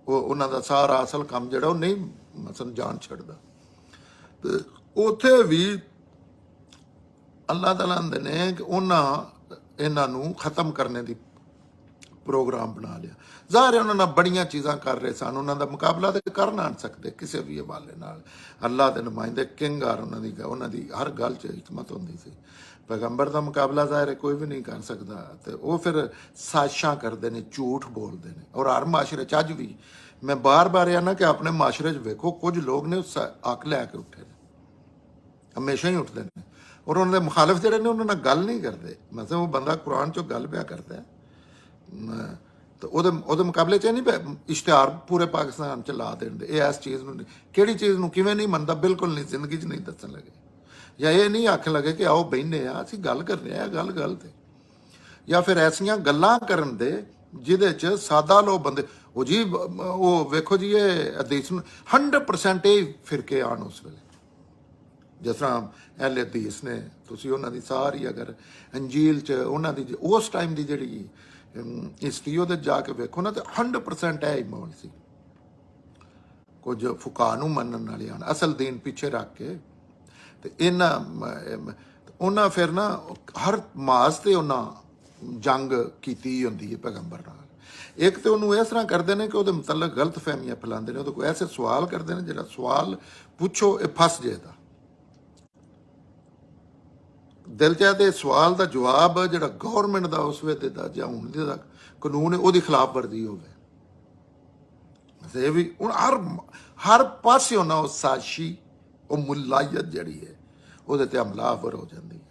ਉਹਨਾਂ ਦਾ ਸਾਰਾ ਅਸਲ ਕੰਮ ਜਿਹੜਾ ਉਹ ਨਹੀਂ ਮਸਲ ਜਾਨ ਛੱਡਦਾ। ਤੇ ਉੱਥੇ ਵੀ ਅੱਲਾਹ ਤਾਲਾ ਕਹਿੰਦੇ ਨੇ ਕਿ ਉਹਨਾਂ ਇਹਨਾਂ ਨੂੰ ਖਤਮ ਕਰਨੇ ਦੀ ਪ੍ਰੋਗਰਾਮ ਬਣਾ ਲਿਆ। ਜ਼ਾਹਿਰ ਹੈ ਉਹਨਾਂ ਨਾਲ ਬੜੀਆਂ ਚੀਜ਼ਾਂ ਕਰ ਰਹੇ ਸਨ, ਉਹਨਾਂ ਦਾ ਮੁਕਾਬਲਾ ਤਾਂ ਕਰ ਨਾ ਸਕਦੇ ਕਿਸੇ ਵੀ ਹਵਾਲੇ ਨਾਲ। ਅੱਲਾਹ ਦੇ ਨੁਮਾਇੰਦੇ ਕਿੰਗ ਆਰ, ਉਹਨਾਂ ਦੀ ਹਰ ਗੱਲ 'ਚ ਹਿਕਮਤ ਹੁੰਦੀ ਸੀ। ਪੈਗੰਬਰ ਦਾ ਮੁਕਾਬਲਾ ਜ਼ਾਹਿਰ ਹੈ ਕੋਈ ਵੀ ਨਹੀਂ ਕਰ ਸਕਦਾ। ਤੇ ਉਹ ਫਿਰ ਸਾਜ਼ਿਸ਼ਾਂ ਕਰਦੇ ਨੇ, ਝੂਠ ਬੋਲਦੇ ਨੇ। ਔਰ ਹਰ ਮਾਸ਼ਰੇ 'ਚ ਅੱਜ ਵੀ ਮੈਂ ਬਾਰ-ਬਾਰ ਇਹ ਨਾ ਕਿ ਆਪਣੇ ਮਾਸ਼ਰੇ 'ਚ ਵੇਖੋ ਕੁਝ ਲੋਕ ਨੇ ਉਸ ਅੱਕ ਲੈ ਕੇ ਉੱਠੇ ਨੇ, ਹਮੇਸ਼ਾ ਹੀ ਉੱਠਦੇ ਨੇ। ਔਰ ਉਹਨਾਂ ਦੇ ਮੁਖਾਲਿਫ ਜਿਹੜੇ ਨੇ ਉਹਨਾਂ ਨਾਲ ਗੱਲ ਨਹੀਂ ਕਰਦੇ। ਮਤਲਬ ਉਹ ਬੰਦਾ ਕੁਰਾਨ 'ਚੋਂ ਗੱਲ ਪਿਆ ਕਰਦਾ ਤਾਂ ਉਹਦੇ ਮੁਕਾਬਲੇ 'ਚ ਨਹੀਂ ਇਸ਼ਤਿਹਾਰ ਪੂਰੇ ਪਾਕਿਸਤਾਨ 'ਚ ਲਾ ਦੇਣ ਦੇ ਇਹ ਇਸ ਚੀਜ਼ ਨੂੰ ਕਿਹੜੀ ਚੀਜ਼ ਨੂੰ ਕਿਵੇਂ ਨਹੀਂ ਮੰਨਦਾ, ਬਿਲਕੁਲ ਨਹੀਂ, ਜ਼ਿੰਦਗੀ 'ਚ ਨਹੀਂ ਦੱਸਣ ਲੱਗੇ। ਜਾਂ ਇਹ ਨਹੀਂ ਆਖਣ ਲੱਗੇ ਕਿ ਆਓ ਬਹਿਨੇ ਆ ਅਸੀਂ ਗੱਲ ਕਰਨੇ ਆ, ਗੱਲ ਗਲਤ ਹੈ। ਜਾਂ ਫਿਰ ਐਸੀਆਂ ਗੱਲਾਂ ਕਰਨ ਦੇ ਜਿਹਦੇ 'ਚ ਸਾਦਾ ਲੋਕ ਬੰਦੇ ਉਹ ਜੀ ਉਹ ਵੇਖੋ ਜੀ ਇਹ ਹਦੀਸ ਨੂੰ 100% ਇਹ ਫਿਰਕੇ ਆਣ ਉਸ ਵੇਲੇ। ਜਿਸ ਤਰ੍ਹਾਂ ਅਹਿਲੇ ਹਦੀਸ ਨੇ, ਤੁਸੀਂ ਉਹਨਾਂ ਦੀ ਸਾਰੀ ਅਗਰ ਅੰਜੀਲ 'ਚ ਉਹਨਾਂ ਦੀ ਉਸ ਟਾਈਮ ਦੀ ਜਿਹੜੀ ਹਿਸਟਰੀ ਉਹਦੇ ਜਾ ਕੇ ਵੇਖੋ ਨਾ, ਤੇ 100% ਇਹ ਮਾਹੌਲ ਸੀ। ਕੁਝ ਫੁਕਾ ਨੂੰ ਮੰਨਣ ਵਾਲੇ ਹਨ, ਅਸਲ ਦੀਨ ਪਿੱਛੇ ਰੱਖ ਕੇ। ਤੇ ਉਹਨਾਂ ਫਿਰ ਨਾ ਹਰ ਮਾਸ ਤੇ ਉਹਨਾਂ ਜੰਗ ਕੀਤੀ ਹੁੰਦੀ ਹੈ ਪੈਗੰਬਰ ਨਾਲ। ਇੱਕ ਤੇ ਉਹਨੂੰ ਇਸ ਤਰ੍ਹਾਂ ਕਰਦੇ ਨੇ ਕਿ ਉਹਦੇ ਮੁਤਲਕ ਗਲਤ ਫਹਿਮੀਆਂ ਫੈਲਾਉਂਦੇ ਨੇ। ਉਹਦੇ ਕੋਲ ਐਸੇ ਸਵਾਲ ਕਰਦੇ ਨੇ ਜਿਹੜਾ ਸਵਾਲ ਪੁੱਛੋ ਇਹ ਫਸ ਜਾਏਗਾ ਦਿਲ 'ਚ। ਤੇ ਸਵਾਲ ਦਾ ਜਵਾਬ ਜਿਹੜਾ ਗੌਰਮੈਂਟ ਦਾ ਉਸ ਵੇਲੇ ਦਾ ਜਾਂ ਹੁਣ ਦਾ ਕਾਨੂੰਨ ਹੈ ਉਹਦੀ ਖਿਲਾਫ ਵਰਜੀ ਹੋਵੇ। ਇਹ ਵੀ ਹੁਣ ਹਰ ਪਾਸੇ ਉਹਨਾਂ ਉਹ ਸਾਜ਼ਿਸ਼ੀ ਉਹ ਮੁਲਾਇਤ ਜਿਹੜੀ ਹੈ ਉਹਦੇ ਤੇ ਹਮਲਾਵਰ ਹੋ ਜਾਂਦੀ ਹੈ।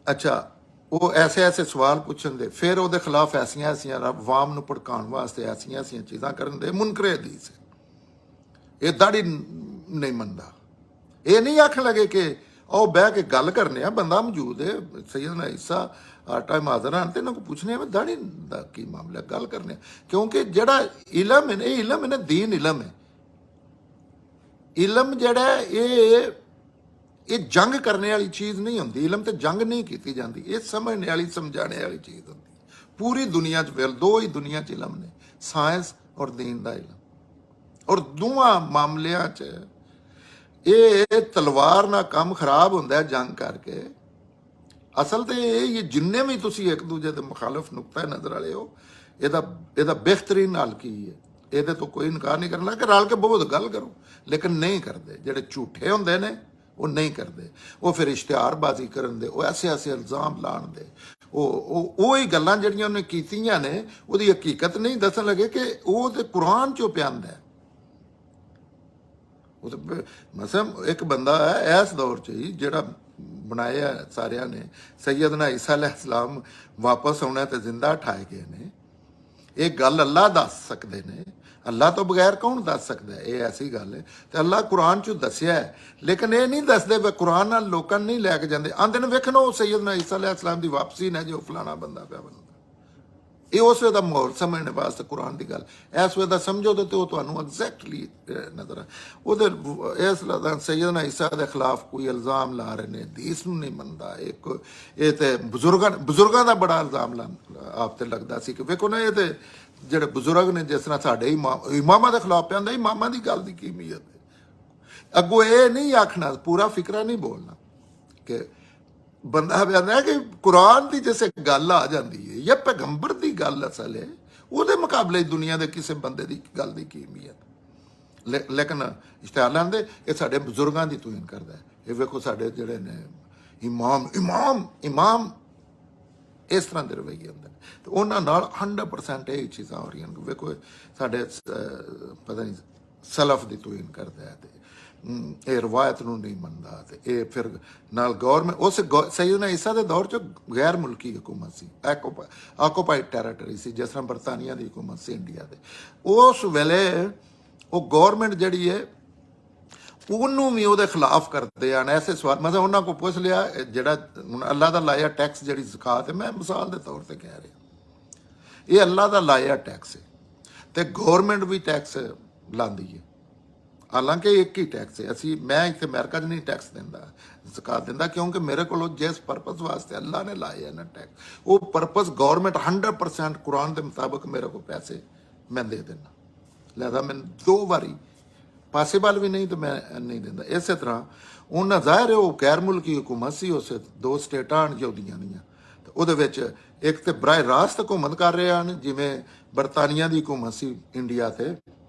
ਅੱਛਾ, ਉਹ ਐਸੇ ਸਵਾਲ ਪੁੱਛਣ ਦੇ, ਫਿਰ ਉਹਦੇ ਖਿਲਾਫ ਐਸੀਆਂ ਅਵਾਮ ਨੂੰ ਭੜਕਾਉਣ ਵਾਸਤੇ ਐਸੀਆਂ ਚੀਜ਼ਾਂ ਕਰਨ ਦੇ। ਮੁਨਕਰੇ ਹਦੀਸ ਇਹ ਦਾੜੀ ਨਹੀਂ ਮੰਨਦਾ। ਇਹ ਨਹੀਂ ਆਖਣ ਲੱਗੇ ਕਿ ਉਹ ਬਹਿ ਕੇ ਗੱਲ ਕਰਨੇ ਆ, ਬੰਦਾ ਮੌਜੂਦ ਹੈ ਸੈਯਦਨਾ ਈਸਾ ਟਾਈਮ ਹਾਜ਼ਰ ਹਨ ਤੇ ਇਹਨਾਂ ਕੋਲ ਪੁੱਛਣੇ ਆ ਦਾੜੀ ਦਾ ਕੀ ਮਾਮਲਾ, ਗੱਲ ਕਰਨੇ। ਕਿਉਂਕਿ ਜਿਹੜਾ ਇਲਮ ਹੈ ਇਹ ਇਲਮ ਹੈ ਨਾ, ਦੀਨ ਇਲਮ ਹੈ। ਇਲਮ ਜਿਹੜਾ ਇਹ ਜੰਗ ਕਰਨੇ ਵਾਲੀ ਚੀਜ਼ ਨਹੀਂ ਹੁੰਦੀ। ਇਲਮ ਤੇ ਜੰਗ ਨਹੀਂ ਕੀਤੀ ਜਾਂਦੀ, ਇਹ ਸਮਝਣੇ ਵਾਲੀ ਸਮਝਾਣੇ ਵਾਲੀ ਚੀਜ਼ ਹੁੰਦੀ। ਪੂਰੀ ਦੁਨੀਆ 'ਚ ਫਿਰ ਦੋ ਹੀ ਦੁਨੀਆ 'ਚ ਇਲਮ ਨੇ, ਸਾਇੰਸ ਔਰ ਦੀਨ ਦਾ ਇਲਮ। ਔਰ ਦੋਵਾਂ ਮਾਮਲਿਆਂ 'ਚ ਇਹ ਤਲਵਾਰ ਨਾਲ ਕੰਮ ਖਰਾਬ ਹੁੰਦਾ ਜੰਗ ਕਰਕੇ। ਅਸਲ ਤੇ ਇਹ ਜਿੰਨੇ ਵੀ ਤੁਸੀਂ ਇੱਕ ਦੂਜੇ ਦੇ ਮੁਖਾਲਫ ਨੁਕਤਾ ਨਜ਼ਰ ਵਾਲੇ ਹੋ, ਇਹਦਾ ਬਿਹਤਰੀਨ ਹੱਲ ਕੀ ਹੈ? ਇਹਦੇ ਤੋਂ ਕੋਈ ਇਨਕਾਰ ਨਹੀਂ ਕਰਨਾ ਕਿ ਰਲ ਕੇ ਬਹੁਤ ਗੱਲ ਕਰੋ, ਲੇਕਿਨ ਨਹੀਂ ਕਰਦੇ। ਜਿਹੜੇ ਝੂਠੇ ਹੁੰਦੇ ਨੇ ਉਹ ਨਹੀਂ ਕਰਦੇ। ਉਹ ਫਿਰ ਇਸ਼ਤਿਹਾਰਬਾਜ਼ੀ ਕਰਨ ਦੇ, ਉਹ ਐਸੇ ਇਲਜ਼ਾਮ ਲਾਉਣ ਦੇ, ਉਹ ਹੀ ਗੱਲਾਂ ਜਿਹੜੀਆਂ ਉਹਨੇ ਕੀਤੀਆਂ ਨੇ ਉਹਦੀ ਹਕੀਕਤ ਨਹੀਂ ਦੱਸਣ ਲੱਗੇ ਕਿ ਉਹ ਤੇ ਕੁਰਾਨ 'ਚੋਂ ਪਿਆਂਦਾ ਹੈ। ਮਸਲਨ ਇੱਕ ਬੰਦਾ ਹੈ ਇਸ ਦੌਰ 'ਚ ਹੀ ਜਿਹੜਾ ਬਣਾਇਆ ਸਾਰਿਆਂ ਨੇ, ਸੈਯਦਨਾ ਈਸਾ ਅਲੈਹਿਸਲਾਮ ਵਾਪਸ ਆਉਣਾ ਤੇ ਜ਼ਿੰਦਾ ਠਾਏ ਗਏ ਨੇ। ਇਹ ਗੱਲ ਅੱਲਾਹ ਦੱਸ ਸਕਦੇ ਨੇ, ਅੱਲਾਹ ਤੋਂ ਬਗੈਰ ਕੌਣ ਦੱਸ ਸਕਦਾ? ਇਹ ਐਸੀ ਗੱਲ ਹੈ ਤੇ ਅੱਲਾਹ ਕੁਰਾਨ 'ਚ ਦੱਸਿਆ ਹੈ, ਲੇਕਿਨ ਇਹ ਨਹੀਂ ਦੱਸਦੇ ਵੀ ਕੁਰਾਨ ਨਾਲ ਲੋਕਾਂ ਨੂੰ ਨਹੀਂ ਲੈ ਕੇ ਜਾਂਦੇ। ਆਂਦੇ ਨੇ ਵੇਖਣੋ ਸੈਯਦਨਾ ਈਸਾ ਅਲੈਹਿਸਲਾਮ ਦੀ ਵਾਪਸੀ ਨੇ ਜੋ ਫਲਾਣਾ ਬੰਦਾ ਪਿਆ ਬਣਦਾ। ਇਹ ਉਸ ਵੇ ਦਾ ਮਾਹੌਲ ਸਮਝਣ ਵਾਸਤੇ ਕੁਰਾਨ ਦੀ ਗੱਲ ਇਸ ਵੇ ਦਾ ਸਮਝੋ ਤੇ ਉਹ ਤੁਹਾਨੂੰ ਐਗਜ਼ੈਕਟਲੀ ਨਜ਼ਰ ਆ। ਉਹਦੇ ਇਸ ਲਦਾ ਸੈਯਦਨਾ ਈਸਾ ਦੇ ਖਿਲਾਫ ਕੋਈ ਇਲਜ਼ਾਮ ਲਾ ਰਹੇ ਨੇ, ਹਦੀਸ ਨੂੰ ਨਹੀਂ ਮੰਨਦਾ। ਇਹ ਤੇ ਬਜ਼ੁਰਗਾਂ ਦਾ ਬੜਾ ਇਲਜ਼ਾਮ ਆਪ ਤੇ ਲੱਗਦਾ ਸੀ ਕਿ ਵੇਖੋ ਨਾ, ਇਹ ਤੇ ਜਿਹੜੇ ਬਜ਼ੁਰਗ ਨੇ ਜਿਸ ਤਰ੍ਹਾਂ ਸਾਡੇ ਇਮਾਮਾਂ ਦੇ ਖਿਲਾਫ ਪਿਆਂਦਾ, ਇਮਾਮਾਂ ਦੀ ਗੱਲ ਦੀ ਕੀ ਅਹਿਮੀਅਤ ਹੈ? ਅੱਗੋਂ ਇਹ ਨਹੀਂ ਆਖਣਾ, ਪੂਰਾ ਫਿਕਰਾ ਨਹੀਂ ਬੋਲਣਾ ਕਿ ਬੰਦਾ ਕਹਿੰਦਾ ਕਿ ਕੁਰਾਨ ਦੀ ਜਿਸੇ ਗੱਲ ਆ ਜਾਂਦੀ ਹੈ ਜਾਂ ਪੈਗੰਬਰ ਦੀ ਗੱਲ ਅਸਲ ਹੈ, ਉਹਦੇ ਮੁਕਾਬਲੇ ਦੁਨੀਆ ਦੇ ਕਿਸੇ ਬੰਦੇ ਦੀ ਗੱਲ ਦੀ ਕੀ ਅਹਿਮੀਅਤ। ਲੇਕਿਨ ਇਸ਼ਤਿਹਾਰ ਲਾਉਂਦੇ ਇਹ ਸਾਡੇ ਬਜ਼ੁਰਗਾਂ ਦੀ ਤੋਹੀਨ ਕਰਦਾ ਹੈ। ਇਹ ਵੇਖੋ ਸਾਡੇ ਜਿਹੜੇ ਨੇ ਇਮਾਮ ਇਸ ਤਰ੍ਹਾਂ ਦੇ ਰਵੱਈਏ ਹੁੰਦੇ ਨੇ ਤੇ ਉਹਨਾਂ ਨਾਲ 100% ਇਹ ਚੀਜ਼ਾਂ ਹੋ ਰਹੀਆਂ। ਵੇਖੋ ਸਾਡੇ ਪਤਾ ਨਹੀਂ ਸਲਫ ਦੀ ਤੋਹੀਨ ਕਰਦਾ ਹੈ ਤੇ ਇਹ ਰਵਾਇਤ ਨੂੰ ਨਹੀਂ ਮੰਨਦਾ। ਤੇ ਇਹ ਫਿਰ ਨਾਲ ਗੌਰਮੈਂਟ ਉਸ ਸੈਯਦਨਾ ਈਸਾ ਦੇ ਦੌਰ 'ਚ ਗੈਰ ਮੁਲਕੀ ਹਕੂਮਤ ਸੀ, ਆਕੂਪਾਈਡ ਟੈਰੀਟਰੀ ਸੀ, ਜਿਸ ਤਰ੍ਹਾਂ ਬਰਤਾਨੀਆ ਦੀ ਹਕੂਮਤ ਸੀ ਇੰਡੀਆ ਦੇ। ਉਸ ਵੇਲੇ ਉਹ ਗੌਰਮੈਂਟ ਜਿਹੜੀ ਹੈ ਉਹਨੂੰ ਵੀ ਉਹਦੇ ਖਿਲਾਫ ਕਰਦੇ ਹਨ। ਐਸੇ ਸਵਾਲ ਮਤਲਬ ਉਹਨਾਂ ਕੋਲ ਪੁੱਛ ਲਿਆ, ਜਿਹੜਾ ਹੁਣ ਅੱਲਾਹ ਦਾ ਲਾਇਆ ਟੈਕਸ ਜਿਹੜੀ ਜ਼ਕਾਤ ਹੈ, ਮੈਂ ਮਿਸਾਲ ਦੇ ਤੌਰ 'ਤੇ ਕਹਿ ਰਿਹਾ, ਇਹ ਅੱਲਾਹ ਦਾ ਲਾਇਆ ਟੈਕਸ ਹੈ ਤੇ ਗੌਰਮੈਂਟ ਵੀ ਟੈਕਸ ਲਾਉਂਦੀ ਹੈ। ਹਾਲਾਂਕਿ ਇੱਕ ਹੀ ਟੈਕਸ ਹੈ। ਅਸੀਂ ਮੈਂ ਇੱਥੇ ਅਮਰੀਕਾ 'ਚ ਨਹੀਂ ਟੈਕਸ ਦਿੰਦਾ, ਜ਼ਕਾਤ ਦਿੰਦਾ, ਕਿਉਂਕਿ ਮੇਰੇ ਕੋਲੋਂ ਜਿਸ ਪਰਪਸ ਵਾਸਤੇ ਅੱਲਾ ਨੇ ਲਾਏ ਹੈ ਨਾ ਟੈਕਸ, ਉਹ ਪਰਪਸ ਗੌਰਮੈਂਟ 100% ਕੁਰਾਨ ਦੇ ਮੁਤਾਬਕ ਮੇਰੇ ਕੋਲ ਪੈਸੇ ਮੈਂ ਦੇ ਦਿੰਦਾ। ਲਿਹਾਜ਼ਾ ਮੈਨੂੰ 2 ਵਾਰੀ ਪਾਸੀਬਲ ਵੀ ਨਹੀਂ ਤਾਂ ਮੈਂ ਨਹੀਂ ਦਿੰਦਾ। ਇਸੇ ਤਰ੍ਹਾਂ ਉਹਨਾਂ ਜ਼ਾਹਿਰ ਹੈ ਉਹ ਗੈਰ ਮੁਲਕੀ ਹਕੂਮਤ ਸੀ, ਉਸ 2 ਸਟੇਟਾਂ ਹਨ ਯਹੂਦੀਆਂ ਦੀਆਂ, ਤੇ ਉਹਦੇ ਵਿੱਚ ਇੱਕ ਤੇ ਬਰਾਹ ਰਾਸਤ ਹਕੂਮਤ ਕਰ ਰਹੇ ਹਨ ਜਿਵੇਂ ਬਰਤਾਨੀਆ ਦੀ ਹਕੂਮਤ ਸੀ ਇੰਡੀਆ ਤੇ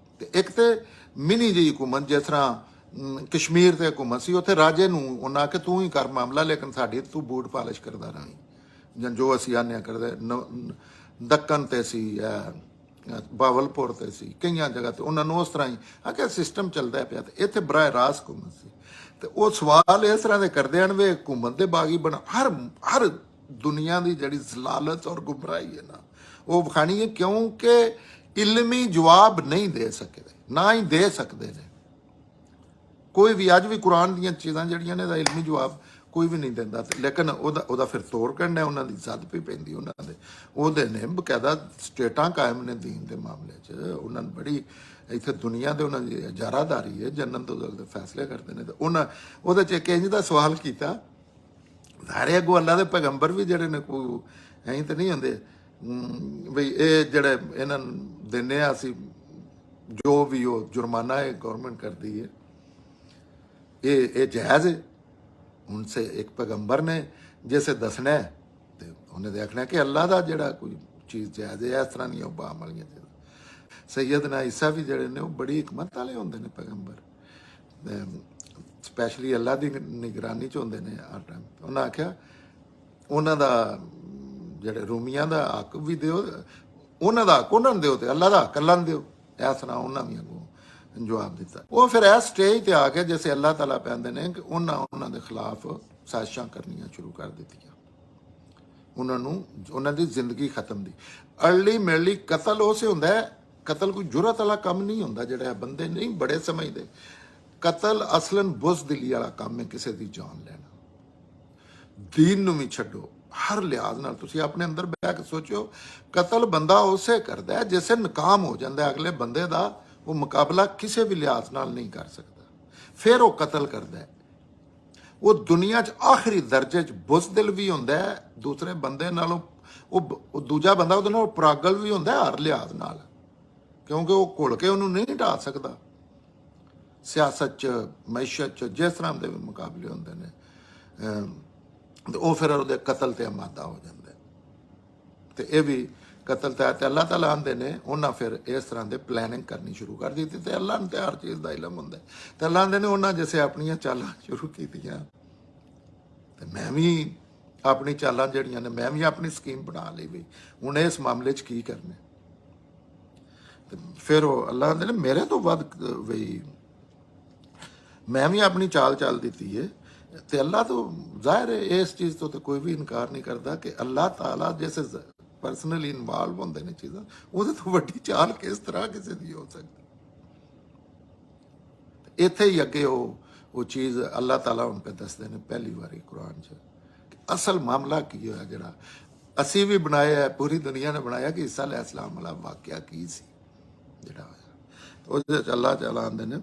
ਇੱਕ ਤੇ ਮਿਨੀ ਜਿਹੀ ਹਕੂਮਤ ਜਿਸ ਤਰ੍ਹਾਂ ਕਸ਼ਮੀਰ ਤੇ ਹਕੂਮਤ ਸੀ। ਉੱਥੇ ਰਾਜੇ ਨੂੰ ਉਹਨਾਂ ਕਿ ਤੂੰ ਹੀ ਕਰ ਮਾਮਲਾ, ਲੇਕਿਨ ਸਾਡੀ ਤੂੰ ਬੂਟ ਪਾਲਿਸ਼ ਕਰਦਾ ਰਹੀਂ, ਜਾਂ ਜੋ ਅਸੀਂ ਆਨਿਆ ਕਰਦੇ। ਦੱਕਣ ਤੇ ਸੀ, ਬਾਵਲਪੁਰ ਤੇ ਸੀ, ਕਈਆਂ ਜਗ੍ਹਾ ਤੇ ਉਹਨਾਂ ਨੂੰ ਉਸ ਤਰ੍ਹਾਂ ਹੀ ਆ ਕਿ ਸਿਸਟਮ ਚੱਲਦਾ ਪਿਆ। ਤੇ ਇੱਥੇ ਬਰਾਹ ਰਾਸਤ ਹਕੂਮਤ ਸੀ, ਤੇ ਉਹ ਸਵਾਲ ਇਸ ਤਰ੍ਹਾਂ ਦੇ ਕਰਦੇ ਹਨ ਵੀ ਹਕੂਮਤ ਦੇ ਬਾਗੀ ਬਣਾ ਹਰ ਦੁਨੀਆ ਦੀ ਜਿਹੜੀ ਜ਼ਲਾਲਤ ਔਰ ਗੁੰਮਰਾਹੀ ਹੈ ਨਾ, ਉਹ ਵਿਖਾਣੀ ਹੈ, ਕਿਉਂਕਿ ਇਲਮੀ ਜਵਾਬ ਨਹੀਂ ਦੇ ਸਕਦੇ, ਨਾ ਹੀ ਦੇ ਸਕਦੇ ਨੇ ਕੋਈ ਵੀ। ਅੱਜ ਵੀ ਕੁਰਾਨ ਦੀਆਂ ਚੀਜ਼ਾਂ ਜਿਹੜੀਆਂ ਨੇ ਦਾ ਇਲਮੀ ਜਵਾਬ ਕੋਈ ਵੀ ਨਹੀਂ ਦਿੰਦਾ, ਲੇਕਿਨ ਉਹਦਾ ਫਿਰ ਤੋੜ ਕੱਢਣਾ, ਉਹਨਾਂ ਦੀ ਜ਼ਦ ਵੀ ਪੈਂਦੀ ਉਹਨਾਂ ਦੇ। ਉਹਦੇ ਨੇ ਬਕਾਇਦਾ ਸਟੇਟਾਂ ਕਾਇਮ ਨੇ ਦੀਨ ਦੇ ਮਾਮਲੇ 'ਚ, ਉਹਨਾਂ ਨੂੰ ਬੜੀ ਇੱਥੇ ਦੁਨੀਆ ਦੇ ਉਹਨਾਂ ਦੀ ਇਜਾਰਾਦਾਰੀ ਹੈ, ਜੰਨਤ ਦੋਜ਼ਖ ਦੇ ਫੈਸਲੇ ਕਰਦੇ ਨੇ। ਤੇ ਉਹਨਾਂ ਉਹਦੇ 'ਚ ਇੱਕ ਇੰਝ ਦਾ ਸਵਾਲ ਕੀਤਾ, ਸਾਰੇ ਅੱਗੋਂ ਅੱਲਾ ਦੇ ਪੈਗੰਬਰ ਵੀ ਜਿਹੜੇ ਨੇ ਕੋਈ ਐਂ ਤਾਂ ਨਹੀਂ ਹੁੰਦੇ ਬਈ ਇਹ ਜਿਹੜੇ ਇਹਨਾਂ ਨੂੰ ਦਿੰਦੇ ਆ ਅਸੀਂ ਜੋ ਵੀ ਉਹ ਜੁਰਮਾਨਾ ਹੈ ਗੌਰਮੈਂਟ ਕਰਦੀ ਹੈ, ਇਹ ਜਾਇਜ਼ ਹੈ। ਹੁਣ ਸੇ ਇੱਕ ਪੈਗੰਬਰ ਨੇ ਜਿਸੇ ਦੱਸਣਾ ਹੈ ਤੇ ਉਹਨੇ ਦੇਖਣਾ ਕਿ ਅੱਲਾ ਦਾ ਜਿਹੜਾ ਕੋਈ ਚੀਜ਼ ਜਾਇਜ਼ ਹੈ। ਇਸ ਤਰ੍ਹਾਂ ਦੀਆਂ ਬਾਮ ਵਾਲੀਆਂ ਚੀਜ਼ਾਂ। ਸੈਯਦਨਾ ਈਸਾ ਵੀ ਜਿਹੜੇ ਨੇ ਉਹ ਬੜੀ ਹਕਮਤ ਵਾਲੇ ਹੁੰਦੇ ਨੇ ਪੈਗੰਬਰ, ਸਪੈਸ਼ਲੀ ਅੱਲਾ ਦੀ ਨਿਗਰਾਨੀ 'ਚ ਹੁੰਦੇ ਨੇ ਹਰ ਟਾਈਮ। ਉਹਨਾਂ ਆਖਿਆ ਉਹਨਾਂ ਦਾ ਜਿਹੜੇ ਰੂਮੀਆਂ ਦਾ ਹੱਕ ਵੀ ਦਿਓ, ਉਹਨਾਂ ਦਾ ਹੱਕ ਉਹਨਾਂ ਨੂੰ ਦਿਓ, ਤੇ ਅੱਲਾ ਦਾ ਹੱਕ ਅੱਲਾ ਨੂੰ ਦਿਓ। ਇਸ ਤਰ੍ਹਾਂ ਉਹਨਾਂ ਵੀ ਅੱਗੋਂ ਜਵਾਬ ਦਿੱਤਾ। ਉਹ ਫਿਰ ਇਸ ਸਟੇਜ ਤੇ ਆ ਕੇ ਜਿਵੇਂ ਅੱਲਾ ਤਾਲਾ ਕਹਿੰਦੇ ਨੇ ਕਿ ਉਹਨਾਂ ਦੇ ਖਿਲਾਫ ਸਾਜ਼ਿਸ਼ਾਂ ਕਰਨੀਆਂ ਸ਼ੁਰੂ ਕਰ ਦਿੱਤੀਆਂ, ਉਹਨਾਂ ਨੂੰ ਉਹਨਾਂ ਦੀ ਜ਼ਿੰਦਗੀ ਖਤਮ ਦੀ। ਅਰਲੀ ਮਿਰਲੀ ਕਤਲ ਉਸੇ ਹੁੰਦਾ ਹੈ, ਕਤਲ ਕੋਈ ਜੁਰਤ ਵਾਲਾ ਕੰਮ ਨਹੀਂ ਹੁੰਦਾ ਜਿਹੜਾ ਬੰਦੇ ਨਹੀਂ ਬੜੇ ਸਮਝਦੇ। ਕਤਲ ਅਸਲਨ ਬੁਜ਼ਦਿਲੀ ਵਾਲਾ ਕੰਮ ਹੈ, ਕਿਸੇ ਦੀ ਜਾਨ ਲੈਣਾ। ਦੀਨ ਨੂੰ ਵੀ ਛੱਡੋ, ਹਰ ਲਿਹਾਜ਼ ਨਾਲ ਤੁਸੀਂ ਆਪਣੇ ਅੰਦਰ ਬਹਿ ਕੇ ਸੋਚੋ, ਕਤਲ ਬੰਦਾ ਉਸੇ ਕਰਦਾ ਜਿਸੇ ਨਾਕਾਮ ਹੋ ਜਾਂਦਾ, ਅਗਲੇ ਬੰਦੇ ਦਾ ਉਹ ਮੁਕਾਬਲਾ ਕਿਸੇ ਵੀ ਲਿਹਾਜ਼ ਨਾਲ ਨਹੀਂ ਕਰ ਸਕਦਾ, ਫਿਰ ਉਹ ਕਤਲ ਕਰਦਾ। ਉਹ ਦੁਨੀਆ 'ਚ ਆਖਰੀ ਦਰਜੇ 'ਚ ਬੁਜ਼ਦਿਲ ਵੀ ਹੁੰਦਾ ਹੈ, ਦੂਸਰੇ ਬੰਦੇ ਨਾਲੋਂ ਉਹ ਦੂਜਾ ਬੰਦਾ ਉਹਦੇ ਨਾਲ ਪ੍ਰਾਗਲ ਵੀ ਹੁੰਦਾ ਹਰ ਲਿਹਾਜ਼ ਨਾਲ, ਕਿਉਂਕਿ ਉਹ ਘੁਲ ਕੇ ਉਹਨੂੰ ਨਹੀਂ ਢਾ ਸਕਦਾ। ਸਿਆਸਤ 'ਚ, ਮੈਸ਼ਤ 'ਚ, ਜਿਸ ਤਰ੍ਹਾਂ ਦੇ ਵੀ ਮੁਕਾਬਲੇ ਹੁੰਦੇ ਨੇ, ਤੇ ਉਹ ਫਿਰ ਉਹਦੇ ਕਤਲ ਤੇ ਆਮਾਦਾ ਹੋ ਜਾਂਦਾ। ਤੇ ਇਹ ਵੀ ਕਤਲ ਤੇ ਅੱਲਾਹ ਤਾਲਾ ਆਂਦੇ ਨੇ, ਉਹਨਾਂ ਫਿਰ ਇਸ ਤਰ੍ਹਾਂ ਦੇ ਪਲੈਨਿੰਗ ਕਰਨੀ ਸ਼ੁਰੂ ਕਰ ਦਿੱਤੀ। ਤੇ ਅੱਲਾਹ ਨੂੰ ਤੇ ਹਰ ਚੀਜ਼ ਦਾ ਇਲਮ ਹੁੰਦਾ, ਤੇ ਅੱਲਾਹ ਆਂਦੇ ਨੇ ਉਹਨਾਂ ਜਿਵੇਂ ਆਪਣੀਆਂ ਚਾਲਾਂ ਸ਼ੁਰੂ ਕੀਤੀਆਂ, ਤੇ ਮੈਂ ਵੀ ਆਪਣੀ ਚਾਲਾਂ ਜਿਹੜੀਆਂ ਨੇ ਮੈਂ ਵੀ ਆਪਣੀ ਸਕੀਮ ਬਣਾ ਲਈ ਵੀ ਹੁਣ ਇਸ ਮਾਮਲੇ 'ਚ ਕੀ ਕਰਨਾ। ਤੇ ਫਿਰ ਉਹ ਅੱਲਾਹ ਆਂਦੇ ਨੇ ਮੇਰੇ ਤੋਂ ਵੱਧ ਵੀ ਮੈਂ ਵੀ ਆਪਣੀ ਚਾਲ ਚੱਲ ਦਿੱਤੀ ਹੈ। ਤੇ ਅੱਲਾਹ ਤੋਂ ਜ਼ਾਹਿਰ ਹੈ ਇਸ ਚੀਜ਼ ਤੋਂ ਤਾਂ ਕੋਈ ਵੀ ਇਨਕਾਰ ਨਹੀਂ ਕਰਦਾ ਕਿ ਅੱਲਾਹ ਤਾਲਾ ਜੈਸੇ ਪਰਸਨਲੀ ਇਨਵਾਲਵ ਹੁੰਦੇ ਨੇ ਚੀਜ਼ਾਂ, ਉਹਦੇ ਤੋਂ ਵੱਡੀ ਚਾਲ ਕਿਸ ਤਰ੍ਹਾਂ ਕਿਸੇ ਦੀ ਹੋ ਸਕਦੀ। ਇੱਥੇ ਹੀ ਅੱਗੇ ਉਹ ਚੀਜ਼ ਅੱਲਾਹ ਤਾਲਾ ਹੁਣ ਪੇ ਦੱਸਦੇ ਨੇ ਪਹਿਲੀ ਵਾਰੀ ਕੁਰਾਨ 'ਚ ਕਿ ਅਸਲ ਮਾਮਲਾ ਕੀ ਹੋਇਆ, ਜਿਹੜਾ ਅਸੀਂ ਵੀ ਬਣਾਇਆ, ਪੂਰੀ ਦੁਨੀਆ ਨੇ ਬਣਾਇਆ ਕਿ ਈਸਾ अलैहिस्सलाम ਵਾਲਾ ਵਾਕਿਆ ਕੀ ਸੀ ਜਿਹੜਾ ਹੋਇਆ। ਉਹਦੇ 'ਚ ਅੱਲਾਹ ਤਾਲਾ ਆਂਦੇ ਨੇ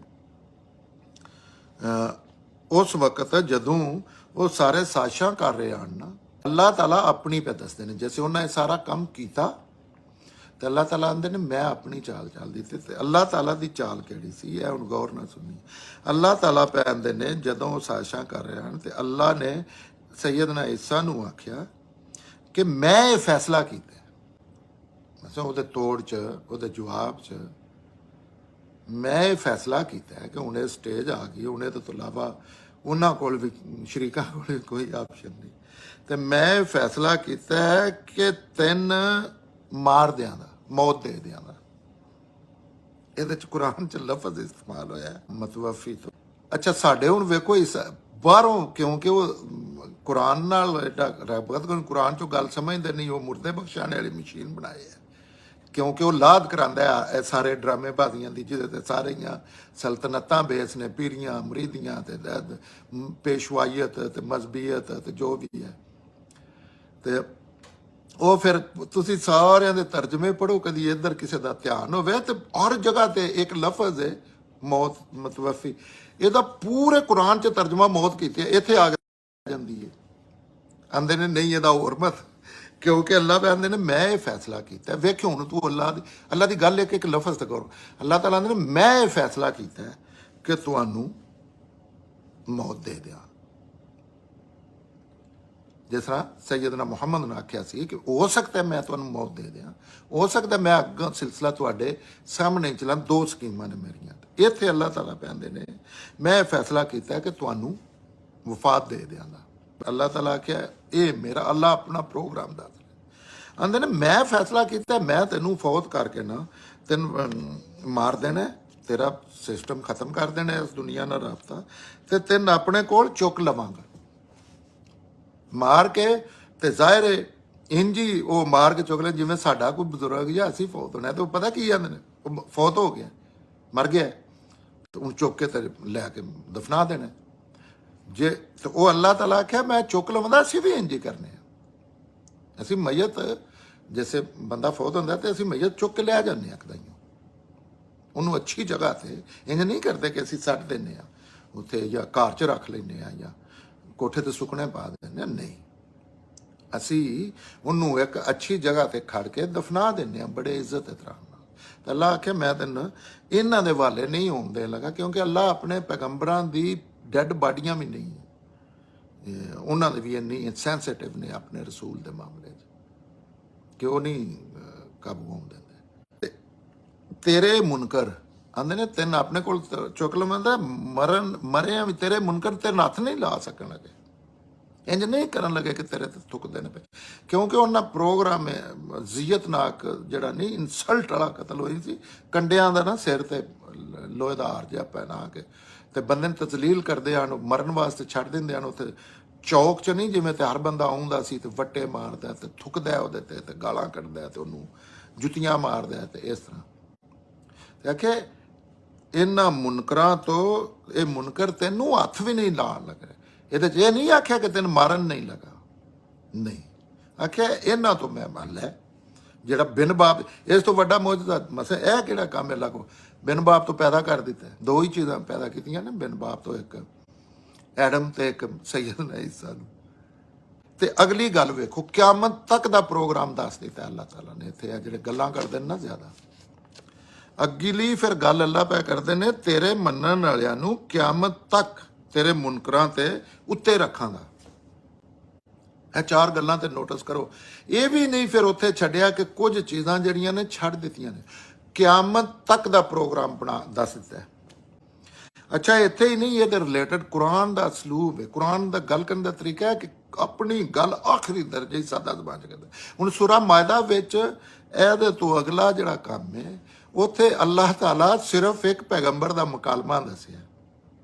ਉਸ ਵਕਤ ਜਦੋਂ ਉਹ ਸਾਰੇ ਸਾਜ਼ਿਸ਼ਾਂ ਕਰ ਰਹੇ ਹਨ ਨਾ, ਅੱਲਾਹ ਤਾਲਾ ਆਪਣੀ ਪੇ ਦੱਸਦੇ ਨੇ ਜਿਵੇਂ ਉਹਨਾਂ ਨੇ ਸਾਰਾ ਕੰਮ ਕੀਤਾ, ਤੇ ਅੱਲਾਹ ਤਾਲਾ ਆਂਦੇ ਨੇ ਮੈਂ ਆਪਣੀ ਚਾਲ ਚੱਲ ਦਿੱਤੀ। ਤੇ ਅੱਲਾਹ ਤਾਲਾ ਦੀ ਚਾਲ ਕਿਹੜੀ ਸੀ, ਇਹ ਹੁਣ ਗੌਰ ਨਾਲ ਸੁਣੀ। ਅੱਲਾਹ ਤਾਲਾ ਪੈ ਆਂਦੇ ਨੇ ਜਦੋਂ ਉਹ ਸਾਜ਼ਿਸ਼ਾਂ ਕਰ ਰਹੇ ਹਨ, ਤੇ ਅੱਲਾਹ ਨੇ ਸੈਯਦਨਾ ਈਸਾ ਨੂੰ ਆਖਿਆ ਕਿ ਮੈਂ ਇਹ ਫੈਸਲਾ ਕੀਤਾ। ਮਤਲਬ ਉਹਦੇ ਤੋੜ 'ਚ, ਉਹਦੇ ਜਵਾਬ 'ਚ ਮੈਂ ਇਹ ਫੈਸਲਾ ਕੀਤਾ ਹੈ ਕਿ ਹੁਣ ਇਹ ਸਟੇਜ ਆ ਗਈ, ਹੁਣ ਇਹਦੇ ਤੋਂ ਇਲਾਵਾ ਉਹਨਾਂ ਕੋਲ ਵੀ ਸ਼ਰੀਕਾਂ ਕੋਲ ਕੋਈ ਆਪਸ਼ਨ ਨਹੀਂ। ਤੇ ਮੈਂ ਫੈਸਲਾ ਕੀਤਾ ਹੈ ਕਿ 3 ਮਾਰ ਦਿਆਂਗਾ, ਮੌਤ ਦੇ ਦਿਆਂਗਾ। ਇਹਦੇ 'ਚ ਕੁਰਾਨ 'ਚ ਲਫ਼ਜ਼ ਇਸਤੇਮਾਲ ਹੋਇਆ ਮਤਵਫੀ ਤੋਂ। ਅੱਛਾ, ਸਾਡੇ ਹੁਣ ਵੇਖੋ ਇਸ ਬਾਹਰੋਂ, ਕਿਉਂਕਿ ਉਹ ਕੁਰਾਨ ਨਾਲ ਐਡਾ ਰਬਤ, ਕੁਰਾਨ 'ਚੋਂ ਗੱਲ ਸਮਝਦੇ ਨਹੀਂ, ਉਹ ਮੁਰਦੇ ਬਖਸ਼ਾਣੇ ਵਾਲੀ ਮਸ਼ੀਨ ਬਣਾਏ ਹੈ, ਕਿਉਂਕਿ ਉਹ ਲਾਦ ਕਰਾਉਂਦਾ ਇਹ ਸਾਰੇ ਡਰਾਮੇਬਾਜ਼ੀਆਂ ਦੀ, ਜਿਹਦੇ ਤੇ ਸਾਰੀਆਂ ਸਲਤਨਤਾਂ ਬੇਸ ਨੇ, ਪੀਰੀਆਂ, ਮੁਰੀਦੀਆਂ ਤੇ ਪੇਸ਼ਵਾਈਅਤ ਤੇ ਮਜ਼ਬੀਅਤ ਤੇ ਜੋ ਵੀ ਹੈ। ਤੇ ਉਹ ਫਿਰ ਤੁਸੀਂ ਸਾਰਿਆਂ ਦੇ ਤਰਜਮੇ ਪੜ੍ਹੋ, ਕਦੀ ਇੱਧਰ ਕਿਸੇ ਦਾ ਧਿਆਨ ਹੋਵੇ ਤੇ ਹਰ ਜਗ੍ਹਾ ਤੇ ਇੱਕ ਲਫ਼ਜ਼ ਹੈ मौत मतवफी, ਇਹਦਾ ਪੂਰੇ ਕੁਰਾਨ 'ਚ ਤਰਜਮਾ ਮੌਤ ਕੀਤੀ ਹੈ, ਇੱਥੇ ਆ ਜਾਂਦੀ ਹੈ। ਆਂਦੇ ਨੇ ਨਹੀਂ ਇਹਦਾ ਹੋਰ ਮਤ, ਕਿਉਂਕਿ ਅੱਲਾਹ ਕਹਿੰਦੇ ਨੇ ਮੈਂ ਇਹ ਫੈਸਲਾ ਕੀਤਾ। ਵੇਖਿਓ ਹੁਣ ਤੂੰ ਅੱਲਾਹ ਦੀ ਗੱਲ ਇੱਕ ਲਫ਼ਜ਼ ਤੇ ਕਰੋ। ਅੱਲਾਹ ਤਾਲਾ ਕਹਿੰਦੇ ਨੇ ਮੈਂ ਇਹ ਫੈਸਲਾ ਕੀਤਾ ਕਿ ਤੁਹਾਨੂੰ ਮੌਤ ਦੇ ਦਿਆਂ। ਜਿਸ ਤਰ੍ਹਾਂ ਸੈਯਦਨਾ ਮੁਹੰਮਦ ਨੇ ਆਖਿਆ ਸੀ ਕਿ ਹੋ ਸਕਦਾ ਮੈਂ ਤੁਹਾਨੂੰ ਮੌਤ ਦੇ ਦਿਆਂ, ਹੋ ਸਕਦਾ ਮੈਂ ਅੱਗਾ ਸਿਲਸਿਲਾ ਤੁਹਾਡੇ ਸਾਹਮਣੇ ਚਲਾਂ। ਦੋ ਸਕੀਮਾਂ ਨੇ ਮੇਰੀਆਂ। ਇੱਥੇ ਅੱਲਾਹ ਤਾਲਾ ਕਹਿੰਦੇ ਨੇ ਮੈਂ ਫੈਸਲਾ ਕੀਤਾ ਕਿ ਤੁਹਾਨੂੰ ਵਫਾਤ ਦੇ ਦਿਆਂਗਾ। ਅੱਲਾਹ ਤਾਲਾ ਆਖਿਆ ਇਹ ਮੇਰਾ, ਅੱਲਾਹ ਆਪਣਾ ਪ੍ਰੋਗਰਾਮ ਦੱਸ ਰਿਹਾ। ਆਂਦੇ ਨੇ ਮੈਂ ਫੈਸਲਾ ਕੀਤਾ ਮੈਂ ਤੈਨੂੰ ਫੌਤ ਕਰਕੇ ਨਾ ਤੈਨੂੰ ਮਾਰ ਦੇਣਾ, ਤੇਰਾ ਸਿਸਟਮ ਖਤਮ ਕਰ ਦੇਣਾ, ਇਸ ਦੁਨੀਆ ਨਾਲ ਰਾਬਤਾ, ਤੇ ਤੈਨੂੰ ਆਪਣੇ ਕੋਲ ਚੁੱਕ ਲਵਾਂਗਾ ਮਾਰ ਕੇ। ਤੇ ਜ਼ਾਹਿਰ ਹੈ ਇੰਝ ਹੀ ਉਹ ਮਾਰ ਕੇ ਚੁੱਕ ਲੈ ਜਿਵੇਂ ਸਾਡਾ ਕੋਈ ਬਜ਼ੁਰਗ ਜਾਂ ਅਸੀਂ ਫੌਤ ਹੋਣਾ। ਤੇ ਉਹ ਪਤਾ ਕੀ ਜਾਂਦੇ ਨੇ, ਉਹ ਫੌਤ ਹੋ ਗਿਆ, ਮਰ ਗਿਆ, ਤੇ ਹੁਣ ਚੁੱਕ ਕੇ ਤੇ ਲੈ ਕੇ ਦਫਨਾ ਦੇਣਾ। ਜੇ ਤੇ ਉਹ ਅੱਲਾਹ ਤਾਲਾ ਆਖਿਆ ਮੈਂ ਚੁੱਕ ਲਵਾਂਦਾ। ਅਸੀਂ ਵੀ ਇੰਝ ਹੀ ਕਰਨੇ ਆ। ਅਸੀਂ ਮਈਤ ਜੈਸੇ ਬੰਦਾ ਫੌਤ ਹੁੰਦਾ ਤੇ ਅਸੀਂ ਮਈਤ ਚੁੱਕ ਕੇ ਲੈ ਜਾਂਦੇ ਹਾਂ ਕਦਾਈਓ, ਉਹਨੂੰ ਅੱਛੀ ਜਗ੍ਹਾ ਤੇ। ਇੰਝ ਨਹੀਂ ਕਰਦੇ ਕਿ ਅਸੀਂ ਸੱਟ ਦਿੰਦੇ ਹਾਂ ਉੱਥੇ ਜਾਂ ਘਰ 'ਚ ਰੱਖ ਲੈਂਦੇ ਹਾਂ ਜਾਂ ਕੋਠੇ ਤੇ ਸੁੱਕਣੇ ਪਾ ਦਿੰਦੇ ਹਾਂ। ਨਹੀਂ, ਅਸੀਂ ਉਹਨੂੰ ਇੱਕ ਅੱਛੀ ਜਗ੍ਹਾ ਤੇ ਖੜ ਕੇ ਦਫਨਾ ਦਿੰਦੇ ਹਾਂ ਬੜੇ ਇੱਜ਼ਤ ਇਤਰਾਮ ਨਾਲ। ਤਾਂ ਅੱਲਾਹ ਆਖਿਆ ਮੈਂ ਤੈਨੂੰ ਇਹਨਾਂ ਦੇ ਵਾਲੇ ਨਹੀਂ ਹੋਣ ਦੇਣ ਲੱਗਾ, ਕਿਉਂਕਿ ਅੱਲਾਹ ਆਪਣੇ ਪੈਗੰਬਰਾਂ ਦੀ ਡੈਡ ਬਾਡੀਆਂ ਵੀ ਨਹੀਂ, ਉਹਨਾਂ ਦੇ ਵੀ ਇੰਨੀ ਸੈਂਸਿਟਿਵ ਨੇ ਆਪਣੇ ਰਸੂਲ ਦੇ ਮਾਮਲੇ 'ਚ ਕਿ ਉਹ ਨਹੀਂ ਕਾਬੂ ਹੋਣ ਦਿੰਦੇ। ਤੇ ਤੇਰੇ ਮੁਨਕਰ ਆਂਦੇ ਨੇ ਤੈਨੂੰ ਆਪਣੇ ਕੋਲ ਚੁੱਕ ਲਵਾਂਦਾ, ਮਰਿਆ ਵੀ ਤੇਰੇ ਮੁਨਕਰ ਤੇਰੇ ਹੱਥ ਨਹੀਂ ਲਾ ਸਕਣ ਲੱਗੇ, ਇੰਜ ਨਹੀਂ ਕਰਨ ਲੱਗੇ ਕਿ ਤੇਰੇ ਤੇ ਥੁੱਕਦੇ ਨੇ ਪਏ, ਕਿਉਂਕਿ ਉਹਨਾਂ ਪ੍ਰੋਗਰਾਮ ਜ਼ੀਅਤਨਾਕ ਜਿਹੜਾ ਨਹੀਂ ਇਨਸਲਟ ਵਾਲਾ ਕਤਲ ਹੋਈ ਸੀ। ਕੰਡਿਆਂ ਦਾ ਨਾ ਸਿਰ ਤੇ ਲੋਹੇ ਦਾ ਹਾਰ ਜਿਹਾ ਪਹਿਨਾ ਕੇ ਤੇ ਬੰਦੇ ਨੂੰ ਤਜ਼ਲੀਲ ਕਰਦੇ ਹਨ, ਮਰਨ ਵਾਸਤੇ ਛੱਡ ਦਿੰਦੇ ਹਨ। ਉੱਥੇ ਚੌਕ 'ਚ ਨਹੀਂ ਜਿਵੇਂ ਤੇ ਹਰ ਬੰਦਾ ਆਉਂਦਾ ਸੀ ਤੇ ਵੱਟੇ ਮਾਰਦਾ ਤੇ ਥੁੱਕਦਾ ਉਹਦੇ ਤੇ ਗਾਲਾਂ ਕੱਢਦਾ ਤੇ ਉਹਨੂੰ ਜੁੱਤੀਆਂ ਮਾਰਦਾ ਤੇ ਇਸ ਤਰ੍ਹਾਂ। ਤੇ ਆਖੇ ਇਹਨਾਂ ਮੁਨਕਰਾਂ ਤੋਂ ਇਹ ਮੁਨਕਰ ਤੈਨੂੰ ਹੱਥ ਵੀ ਨਹੀਂ ਲਾਉਣ ਲੱਗ ਰਿਹਾ। ਇਹਦੇ 'ਚ ਇਹ ਨਹੀਂ ਆਖਿਆ ਕਿ ਤੈਨੂੰ ਮਾਰਨ ਨਹੀਂ ਲੱਗਾ, ਨਹੀਂ ਆਖਿਆ ਇਹਨਾਂ ਤੋਂ ਮੈਂ ਮੰਨ ਲੈ ਜਿਹੜਾ ਬਿਨ ਬਾਪ। ਇਸ ਤੋਂ ਵੱਡਾ ਮੌਜੂਦਾ ਮਸਾ ਇਹ ਕਿਹੜਾ ਕੰਮ ਹੈ ਲਾਗੋ ਬਿਨ ਬਾਪ ਤੋਂ ਪੈਦਾ ਕਰ ਦਿੱਤਾ। ਦੋ ਹੀ ਚੀਜ਼ਾਂ ਪੈਦਾ ਕੀਤੀਆਂ ਨੇ ਬਿਨ ਬਾਪ ਤੋਂ, ਇੱਕ ਐਡਮ ਤੇ ਇੱਕ ਸੈਯਦਨਾ ਈਸਾ ਨੂੰ। ਤੇ ਅਗਲੀ ਗੱਲ ਵੇਖੋ, ਕਿਆਮਤ ਤੱਕ ਦਾ ਪ੍ਰੋਗਰਾਮ ਦੱਸ ਦਿੱਤਾ ਅੱਲਾਹ ਤਾਲਾ ਨੇ। ਇੱਥੇ ਆ ਜਿਹੜੇ ਗੱਲਾਂ ਕਰਦੇ ਨੇ ਨਾ ਜ਼ਿਆਦਾ, ਅਗਲੀ ਫਿਰ ਗੱਲ ਅੱਲਾਹ ਪੈ ਕਰਦੇ ਨੇ ਤੇਰੇ ਮੰਨਣ ਵਾਲਿਆਂ ਨੂੰ ਕਿਆਮਤ ਤੱਕ ਤੇਰੇ ਮੁਨਕਰਾਂ ਤੇ ਉੱਤੇ ਰੱਖਾਂਗਾ। ਇਹ ਚਾਰ ਗੱਲਾਂ ਤੇ ਨੋਟਿਸ ਕਰੋ। ਇਹ ਵੀ ਨਹੀਂ ਫਿਰ ਉੱਥੇ ਛੱਡਿਆ ਕਿ ਕੁਝ ਚੀਜ਼ਾਂ ਜਿਹੜੀਆਂ ਨੇ ਛੱਡ ਦਿੱਤੀਆਂ ਨੇ, ਕਿਆਮਤ ਤੱਕ ਦਾ ਪ੍ਰੋਗਰਾਮ ਬਣਾ ਦੱਸ ਦਿੱਤਾ। ਅੱਛਾ, ਇੱਥੇ ਹੀ ਨਹੀਂ, ਇਹਦੇ ਰਿਲੇਟਡ ਕੁਰਾਨ ਦਾ ਸਲੂਬ ਹੈ, ਕੁਰਾਨ ਦਾ ਗੱਲ ਕਰਨ ਦਾ ਤਰੀਕਾ ਹੈ ਕਿ ਆਪਣੀ ਗੱਲ ਆਖਰੀ ਦਰਜੇ ਸਾਦਾ ਜ਼ਬਾਨ 'ਚ ਕਰਦਾ। ਹੁਣ ਸੂਰਾ ਮਾਇਦਾ ਵਿੱਚ ਇਹਦੇ ਤੋਂ ਅਗਲਾ ਜਿਹੜਾ ਕੰਮ ਹੈ ਉੱਥੇ ਅੱਲਾਹ ਤਾਲਾ ਸਿਰਫ ਇੱਕ ਪੈਗੰਬਰ ਦਾ ਮੁਕਾਲਮਾ ਦੱਸਿਆ,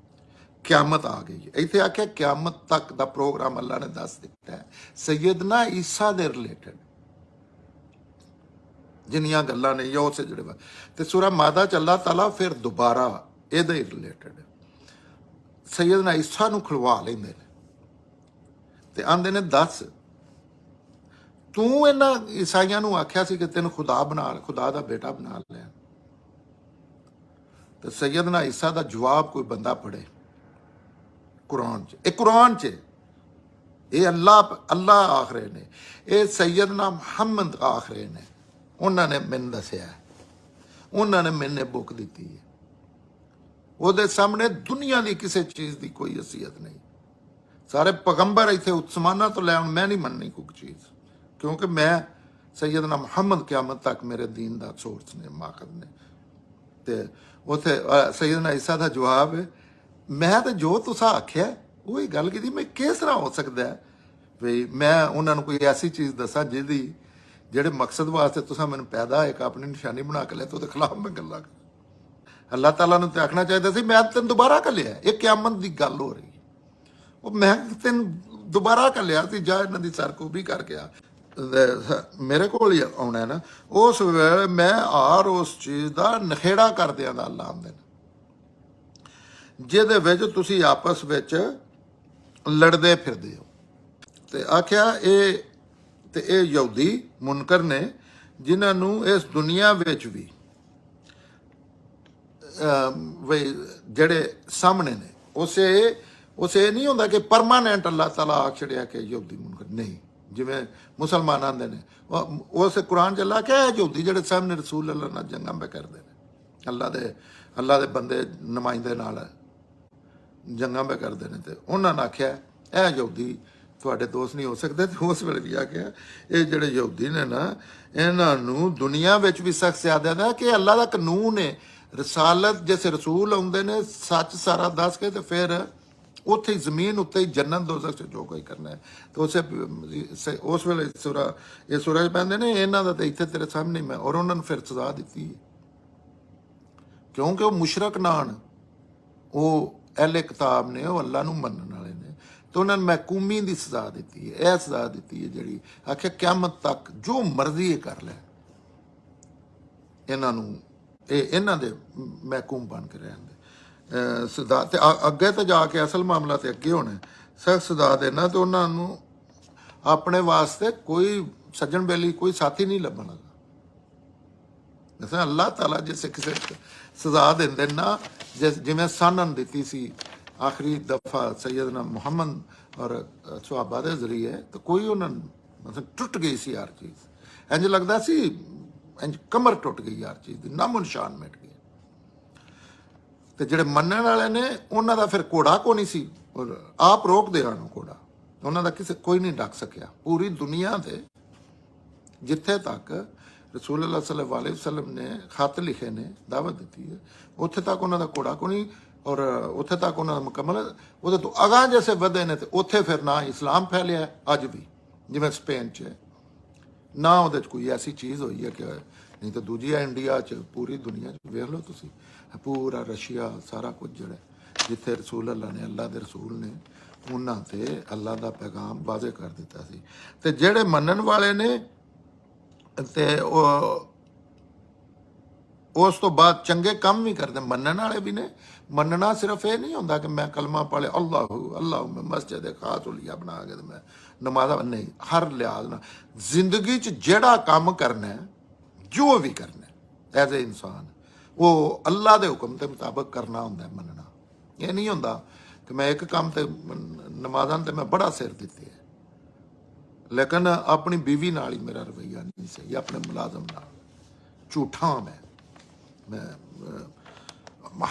ਕਿਆਮਤ ਆ ਗਈ। ਇੱਥੇ ਆਖਿਆ ਕਿਆਮਤ ਤੱਕ ਦਾ ਪ੍ਰੋਗਰਾਮ ਅੱਲਾਹ ਨੇ ਦੱਸ ਦਿੱਤਾ ਹੈ। ਸੈਯਦਨਾ ਈਸਾ ਦੇ ਰਿਲੇਟਡ ਜਿੰਨੀਆਂ ਗੱਲਾਂ ਨੇ ਉਹ ਸੇ ਜਿਹੜੇ ਤੇ ਸੂਰਾ ਮਾਇਦਾ 'ਚ ਅੱਲਾਹ ਤਾਲਾ ਫਿਰ ਦੁਬਾਰਾ ਇਹਦੇ ਹੀ ਰਿਲੇਟਡ ਸੈਯਦਨਾ ਈਸਾ ਨੂੰ ਖੁਲਵਾ ਲੈਂਦੇ ਨੇ ਤੇ ਆਂਦੇ ਨੇ ਦੱਸ ਤੂੰ ਇਹਨਾਂ ਈਸਾਈਆਂ ਨੂੰ ਆਖਿਆ ਸੀ ਕਿ ਤੈਨੂੰ ਖੁਦਾ ਦਾ ਬੇਟਾ ਬਣਾ ਲਿਆ। ਤੇ ਸੈਯਦਨਾ ਈਸਾ ਦਾ ਜਵਾਬ ਕੋਈ ਬੰਦਾ ਪੜ੍ਹੇ ਕੁਰਾਨ 'ਚ, ਇਹ ਕੁਰਾਨ 'ਚ ਇਹ ਅੱਲਾਹ ਆਖ ਰਹੇ ਨੇ, ਇਹ ਸੈਯਦਨਾ ਮੁਹੰਮਦ ਆਖ ਰਹੇ ਨੇ। ਉਹਨਾਂ ਨੇ ਮੈਨੂੰ ਦੱਸਿਆ, ਉਹਨਾਂ ਨੇ ਮੈਨੂੰ ਬੁੱਕ ਦਿੱਤੀ ਹੈ। ਉਹਦੇ ਸਾਹਮਣੇ ਦੁਨੀਆ ਦੀ ਕਿਸੇ ਚੀਜ਼ ਦੀ ਕੋਈ ਹਸੀਅਤ ਨਹੀਂ। ਸਾਰੇ ਪੈਗੰਬਰ ਇੱਥੇ ਉਸਮਾਨਾਂ ਤੋਂ ਲੈ ਆਉਣ, ਮੈਂ ਨਹੀਂ ਮੰਨਣੀ ਕੋਈ ਚੀਜ਼, ਕਿਉਂਕਿ ਮੈਂ ਸੈਯਦਨਾ ਮੁਹੰਮਦ ਕਿਆਮਤ ਤੱਕ ਮੇਰੇ ਦੀਨ ਦਾ ਸੋਰਸ ਨੇ, ਮਾਖਦ ਨੇ। ਤੇ ਉੱਥੇ ਸੈਯਦਨਾ ਈਸਾ ਦਾ ਜਵਾਬ ਹੈ ਮੈਂ ਤਾਂ ਜੋ ਤੁਸੀਂ ਆਖਿਆ ਉਹੀ ਗੱਲ ਕੀਤੀ। ਮੈਂ ਕਿਸ ਤਰ੍ਹਾਂ ਹੋ ਸਕਦਾ ਵੀ ਮੈਂ ਉਹਨਾਂ ਨੂੰ ਕੋਈ ਐਸੀ ਚੀਜ਼ ਦੱਸਾਂ ਜਿਹੜੇ ਮਕਸਦ ਵਾਸਤੇ ਤੁਸੀਂ ਮੈਨੂੰ ਪੈਦਾ ਇੱਕ ਆਪਣੀ ਨਿਸ਼ਾਨੀ ਬਣਾ ਕੇ ਲਿਆ ਤੇ ਉਹਦੇ ਖਿਲਾਫ ਮੈਂ ਗੱਲਾਂ ਕਰ। ਅੱਲਾਹ ਤਾਲਾ ਨੂੰ ਤੇ ਆਖਣਾ ਚਾਹੀਦਾ ਸੀ ਮੈਂ ਤੈਨੂੰ ਦੁਬਾਰਾ ਘੱਲਿਆ, ਇਹ ਕਿਆਮਤ ਦੀ ਗੱਲ ਹੋ ਰਹੀ, ਉਹ ਮੈਂ ਤੈਨੂੰ ਦੁਬਾਰਾ ਘੱਲਿਆ ਸੀ, ਜਾ ਇਹਨਾਂ ਦੀ ਸਰਕੂਬੀ ਕਰਕੇ ਆ, ਮੇਰੇ ਕੋਲ ਹੀ ਆਉਣਾ ਨਾ। ਉਸ ਵੇਲੇ ਮੈਂ ਆਰ ਉਸ ਚੀਜ਼ ਦਾ ਨਖੇੜਾ ਕਰਦਿਆਂ ਦਾ ਅੱਲਾਹ ਆਉਂਦੇ ਨੇ ਜਿਹਦੇ ਵਿੱਚ ਤੁਸੀਂ ਆਪਸ ਵਿੱਚ ਲੜਦੇ ਫਿਰਦੇ ਹੋ। ਤੇ ਆਖਿਆ ਇਹ ਯਹੂਦੀ ਮੁਨਕਰ ਨੇ ਜਿਨ੍ਹਾਂ ਨੂੰ ਇਸ ਦੁਨੀਆ ਵਿੱਚ ਵੀ ਵੀ ਜਿਹੜੇ ਸਾਹਮਣੇ ਨੇ ਉਸੇ ਇਹ ਨਹੀਂ ਹੁੰਦਾ ਕਿ ਪਰਮਾਨੈਂਟ ਅੱਲਾਹ ਤਾਲਾ ਆਖ ਛੜਿਆ ਕਿ ਯਹੂਦੀ ਮੁਨਕਰ ਨਹੀਂ, ਜਿਵੇਂ ਮੁਸਲਮਾਨ ਆਂਦੇ ਨੇ ਉਸ ਕੁਰਾਨ ਚ ਅੱਲਾਹ ਕਿਹਾ ਯਹੂਦੀ ਜਿਹੜੇ ਸਾਹਮਣੇ ਰਸੂਲ ਅੱਲਾਹ ਨਾਲ ਜੰਗਾਂ ਪੈ ਕਰਦੇ ਨੇ, ਅੱਲਾਹ ਦੇ ਬੰਦੇ ਨੁਮਾਇੰਦੇ ਨਾਲ ਜੰਗਾਂ ਪੈ ਕਰਦੇ ਨੇ, ਤੇ ਉਹਨਾਂ ਨੇ ਆਖਿਆ ਇਹ ਯਹੂਦੀ ਤੁਹਾਡੇ ਦੋਸਤ ਨਹੀਂ ਹੋ ਸਕਦੇ। ਤੇ ਉਸ ਵੇਲੇ ਵੀ ਆਖਿਆ ਇਹ ਜਿਹੜੇ ਯਹੂਦੀ ਨੇ ਨਾ, ਇਹਨਾਂ ਨੂੰ ਦੁਨੀਆ ਵਿੱਚ ਵੀ ਸਖਤ ਸਿਆਦਤ ਹੈ ਕਿ ਅੱਲਾਹ ਦਾ ਕਾਨੂੰਨ ਹੈ, ਰਸਾਲਤ ਜਿਸ ਰਸੂਲ ਆਉਂਦੇ ਨੇ ਸੱਚ ਸਾਰਾ ਦੱਸ ਕੇ, ਤੇ ਫਿਰ ਉੱਥੇ ਹੀ ਜ਼ਮੀਨ ਉੱਤੇ ਹੀ ਜੰਨਤ ਦੋਜ਼ਖ ਚ ਜੋ ਕੋਈ ਕਰਨਾ ਹੈ। ਤੇ ਉਸ ਵੇਲੇ ਇਹ ਸੂਰਾ 'ਚ ਪੈਂਦੇ ਨੇ ਇਹਨਾਂ ਦਾ ਤੇ ਇੱਥੇ ਤੇਰੇ ਸਾਹਮਣੇ ਮੈਂ, ਔਰ ਉਹਨਾਂ ਨੂੰ ਫਿਰ ਸਜ਼ਾ ਦਿੱਤੀ ਹੈ ਕਿਉਂਕਿ ਉਹ ਮੁਸ਼ਰਕ ਨਾਨ, ਉਹ ਅਹਿਲੇ ਕਿਤਾਬ ਨੇ, ਉਹ ਅੱਲਾਹ ਨੂੰ ਮੰਨਣ ਵਾਲੇ ਨੇ, ਤੇ ਉਹਨਾਂ ਨੂੰ ਮਹਿਕੂਮੀ ਦੀ ਸਜ਼ਾ ਦਿੱਤੀ ਹੈ। ਇਹ ਸਜ਼ਾ ਦਿੱਤੀ ਹੈ ਜਿਹੜੀ ਆਖਿਆ ਕਿਆਮਤ ਤੱਕ ਜੋ ਮਰਜ਼ੀ ਇਹ ਕਰ ਲੈ, ਇਹਨਾਂ ਨੂੰ ਇਹਨਾਂ ਦੇ ਮਹਿਕੂਮ ਬਣ ਕੇ ਰਹਿਣ ਦੇ ਸਜ਼ਾ। ਤੇ ਅੱਗੇ ਤੇ ਜਾ ਕੇ ਅਸਲ ਮਾਮਲਾ ਤੇ ਅੱਗੇ ਹੋਣਾ, ਸਖਤ ਸਜ਼ਾ ਦੇਣਾ, ਤੇ ਉਹਨਾਂ ਨੂੰ ਆਪਣੇ ਵਾਸਤੇ ਕੋਈ ਸੱਜਣ ਬੇਲੀ ਕੋਈ ਸਾਥੀ ਨਹੀਂ ਲੱਭਣਾ। ਜਿਵੇਂ ਅੱਲਾਹ ਤਾਲਾ ਜਿਸ ਕਿਸੇ ਸਜ਼ਾ ਦਿੰਦੇ ਨਾ, ਜਿਵੇਂ ਸਾਨਨ ਦਿੱਤੀ ਸੀ ਆਖਰੀ ਦਫਾ ਸੈਯਦਨਾ ਮੁਹੰਮਦ ਔਰ ਸੁਹਾਬਾ ਦੇ ਜ਼ਰੀਏ, ਤੇ ਕੋਈ ਉਹਨਾਂ ਨੂੰ ਮਤਲਬ ਟੁੱਟ ਗਈ ਸੀ ਹਰ ਚੀਜ਼, ਇੰਜ ਲੱਗਦਾ ਸੀ ਇੰਜ ਕਮਰ ਟੁੱਟ ਗਈ ਹਰ ਚੀਜ਼ ਦੀ, ਨਾਮੋ ਨਿਸ਼ਾਨ ਮਿਟ ਗਏ। ਤੇ ਜਿਹੜੇ ਮੰਨਣ ਵਾਲੇ ਨੇ ਉਹਨਾਂ ਦਾ ਫਿਰ ਘੋੜਾ ਕੋ ਨਹੀਂ ਸੀ, ਔਰ ਆਪ ਰੋਕਦੇ ਹਨ ਘੋੜਾ, ਉਹਨਾਂ ਦਾ ਕੋਈ ਨਹੀਂ ਡੱਕ ਸਕਿਆ। ਪੂਰੀ ਦੁਨੀਆ ਦੇ ਜਿੱਥੇ ਤੱਕ ਰਸੂਲ ਅੱਲਾਹ ਸੱਲੱਲਾਹੁ ਅਲੈਹਿ ਵਸੱਲਮ ਨੇ ਖਤ ਲਿਖੇ ਨੇ, ਦਾਵਤ ਦਿੱਤੀ ਹੈ, ਉੱਥੇ ਤੱਕ ਉਹਨਾਂ ਦਾ ਘੋੜਾ ਕੋ ਨਹੀਂ, ਔਰ ਉੱਥੇ ਤੱਕ ਉਹਨਾਂ ਦਾ ਮੁਕੰਮਲ। ਉਹਦੇ ਤੋਂ ਅਗਾਂਹ ਜੈਸੇ ਵਧੇ ਨੇ ਤੇ ਉੱਥੇ ਫਿਰ ਨਾ ਇਸਲਾਮ ਫੈਲਿਆ ਅੱਜ ਵੀ, ਜਿਵੇਂ ਸਪੇਨ 'ਚ ਨਾ ਉਹਦੇ 'ਚ ਕੋਈ ਐਸੀ ਚੀਜ਼ ਹੋਈ ਹੈ ਕਿ ਨਹੀਂ, ਤਾਂ ਦੂਜੀ ਇੰਡੀਆ 'ਚ ਪੂਰੀ ਦੁਨੀਆ 'ਚ ਵੇਖ ਲਓ ਤੁਸੀਂ, ਪੂਰਾ ਰਸ਼ੀਆ ਸਾਰਾ ਕੁਝ ਜਿਹੜਾ ਜਿੱਥੇ ਰਸੂਲ ਅੱਲਾਹ ਨੇ, ਅੱਲਾਹ ਦੇ ਰਸੂਲ ਨੇ ਉਹਨਾਂ ਤੇ ਅੱਲਾਹ ਦਾ ਪੈਗਾਮ ਵਾਜ਼ਿਹ ਕਰ ਦਿੱਤਾ ਸੀ। ਤੇ ਜਿਹੜੇ ਮੰਨਣ ਵਾਲੇ ਨੇ ਤੇ ਉਸ ਤੋਂ ਬਾਅਦ ਚੰਗੇ ਕੰਮ ਵੀ ਕਰਦੇ, ਮੰਨਣ ਵਾਲੇ ਵੀ ਨੇ। ਮੰਨਣਾ ਸਿਰਫ ਇਹ ਨਹੀਂ ਹੁੰਦਾ ਕਿ ਮੈਂ ਕਲਮਾ ਪੜ੍ਹੇ ਅੱਲਾਹ ਮੈਂ ਮਸਜਿਦ ਖਾਸ ਉਲੀਆ ਬਣਾ ਕੇ ਤੇ ਮੈਂ ਨਮਾਜ਼ਾਂ, ਨਹੀਂ, ਹਰ ਲਿਹਾਜ਼ ਨਾਲ ਜ਼ਿੰਦਗੀ 'ਚ ਜਿਹੜਾ ਕੰਮ ਕਰਨਾ, ਜੋ ਵੀ ਕਰਨਾ ਐਜ਼ ਏ ਇਨਸਾਨ, ਉਹ ਅੱਲਾਹ ਦੇ ਹੁਕਮ ਦੇ ਮੁਤਾਬਕ ਕਰਨਾ ਹੁੰਦਾ। ਮੰਨਣਾ ਇਹ ਨਹੀਂ ਹੁੰਦਾ ਕਿ ਮੈਂ ਇੱਕ ਕੰਮ ਤੇ ਨਮਾਜ਼ਾਂ ਤੇ ਮੈਂ ਬੜਾ ਸਿਰ ਦਿੱਤੇ ਹੈ, ਲੇਕਿਨ ਆਪਣੀ ਬੀਵੀ ਨਾਲ ਹੀ ਮੇਰਾ ਰਵੱਈਆ ਨਹੀਂ ਸਹੀ, ਆਪਣੇ ਮੁਲਾਜ਼ਮ ਨਾਲ ਝੂਠਾ ਮੈਂ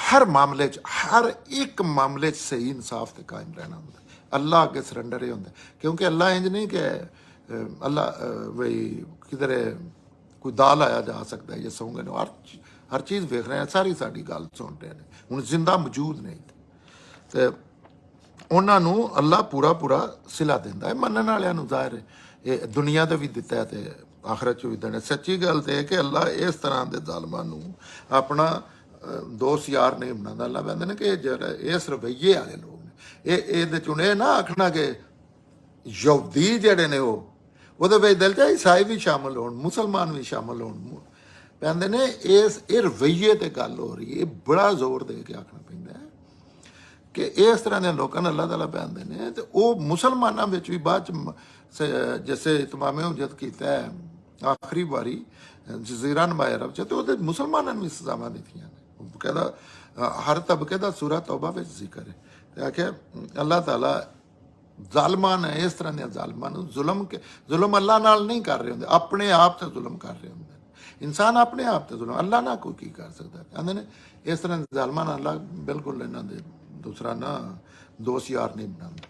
ਹਰ ਮਾਮਲੇ 'ਚ, ਹਰ ਇੱਕ ਮਾਮਲੇ 'ਚ ਸਹੀ ਇਨਸਾਫ ਤੇ ਕਾਇਮ ਰਹਿਣਾ ਹੁੰਦਾ। ਅੱਲਾਹ ਅੱਗੇ ਸਰੈਂਡਰ ਇਹ ਹੁੰਦਾ, ਕਿਉਂਕਿ ਅੱਲਾਹ ਇੰਜ ਨਹੀਂ ਕਿ ਅੱਲਾਹ ਬਈ ਕਿਧਰੇ ਕੋਈ ਦਾਲ ਆਇਆ ਜਾ ਸਕਦਾ ਜਾਂ ਸੌਂਗੇ ਨੂੰ ਹਰ ਚੀਜ਼ ਵੇਖ ਰਹੇ, ਸਾਰੀ ਸਾਡੀ ਗੱਲ ਸੁਣ ਰਹੇ ਨੇ, ਹੁਣ ਜ਼ਿੰਦਾ ਮੌਜੂਦ ਨਹੀਂ, ਤੇ ਉਹਨਾਂ ਨੂੰ ਅੱਲਾਹ ਪੂਰਾ ਸਿਲਾ ਦਿੰਦਾ ਹੈ। ਮੰਨਣ ਵਾਲਿਆਂ ਨੂੰ ਜ਼ਾਹਿਰ ਹੈ ਇਹ ਦੁਨੀਆ ਤੇ ਵੀ ਦਿੱਤਾ ਹੈ ਤੇ ਆਖਰਤ 'ਚ ਵੀ ਦੇਣਾ। ਸੱਚੀ ਗੱਲ ਤੇ ਇਹ ਕਿ ਅੱਲਾਹ ਇਸ ਤਰ੍ਹਾਂ ਦੇ ਜ਼ਾਲਮਾਂ ਨੂੰ ਆਪਣਾ ਦੋਸਤ ਯਾਰ ਨਹੀਂ ਬਣਾਉਂਦਾ। ਅੱਲਾਹ ਕਹਿੰਦੇ ਨੇ ਕਿ ਜਿਹੜਾ ਇਸ ਰਵੱਈਏ ਵਾਲੇ ਲੋਕ ਨੇ, ਇਹਦੇ 'ਚ ਇਹ ਨਾ ਆਖਣਾ ਕਿ ਯਹੂਦੀ ਜਿਹੜੇ ਨੇ ਉਹਦੇ ਵਿੱਚ ਦਿਲ 'ਚ ਈਸਾਈ ਵੀ ਸ਼ਾਮਲ ਹੋਣ, ਮੁਸਲਮਾਨ ਵੀ ਸ਼ਾਮਲ ਹੋਣ, ਕਹਿੰਦੇ ਨੇ ਇਹ ਰਵੱਈਏ ਤੇ ਗੱਲ ਹੋ ਰਹੀ ਹੈ। ਇਹ ਬੜਾ ਜ਼ੋਰ ਦੇ ਕੇ ਆਖਣਾ ਪੈਂਦਾ ਹੈ ਕਿ ਇਸ ਤਰ੍ਹਾਂ ਦੇ ਲੋਕਾਂ ਨੂੰ ਅੱਲਾਹ ਤਾਲਾ ਪੈਂਦੇ ਨੇ, ਤੇ ਉਹ ਮੁਸਲਮਾਨਾਂ ਵਿੱਚ ਵੀ ਬਾਅਦ 'ਚ ਜਿਸੇ ਇਤਮਾਮੇ ਹੁਜਤ ਕੀਤਾ ਹੈ ਆਖਰੀ ਵਾਰੀ ਜਜ਼ੀਰਾ ਨੁਮਾ ਅਰਬ 'ਚ, ਤੇ ਉਹਦੇ ਮੁਸਲਮਾਨਾਂ ਨੂੰ ਵੀ ਸਜ਼ਾਵਾਂ ਦਿੱਤੀਆਂ ਨੇ। ਕਹਿੰਦਾ ਹਰ ਤਬਕੇ ਦਾ ਸੂਰਾ ਤੌਬਾ ਵਿੱਚ ਜ਼ਿਕਰ ਹੈ, ਤੇ ਆਖਿਆ ਅੱਲਾਹ ਤਾਲਾ ਜ਼ਾਲਮਾਂ ਨੇ, ਇਸ ਤਰ੍ਹਾਂ ਦੇ ਜ਼ਾਲਮਾਂ ਨੂੰ ਜ਼ੁਲਮ ਅੱਲਾਹ ਨਾਲ ਨਹੀਂ ਕਰ ਰਹੇ ਹੁੰਦੇ, ਆਪਣੇ ਆਪ ਤੇ ਜ਼ੁਲਮ ਕਰ ਰਹੇ ਹੁੰਦੇ। ਇਨਸਾਨ ਆਪਣੇ ਆਪ ਤੇ ਜ਼ੁਲਮ, ਅੱਲਾਹ ਨਾਲ ਕੋਈ ਕੀ ਕਰ ਸਕਦਾ। ਕਹਿੰਦੇ ਨੇ ਇਸ ਤਰ੍ਹਾਂ ਦੇ ਜ਼ਾਲਮਾਂ ਨਾਲ ਅੱਲਾਹ ਬਿਲਕੁਲ ਇਹਨਾਂ ਦੇ ਦੂਸਰਾ ਨਾ ਦੋਸਤ ਯਾਰ ਨਹੀਂ ਬਣਾਉਂਦਾ।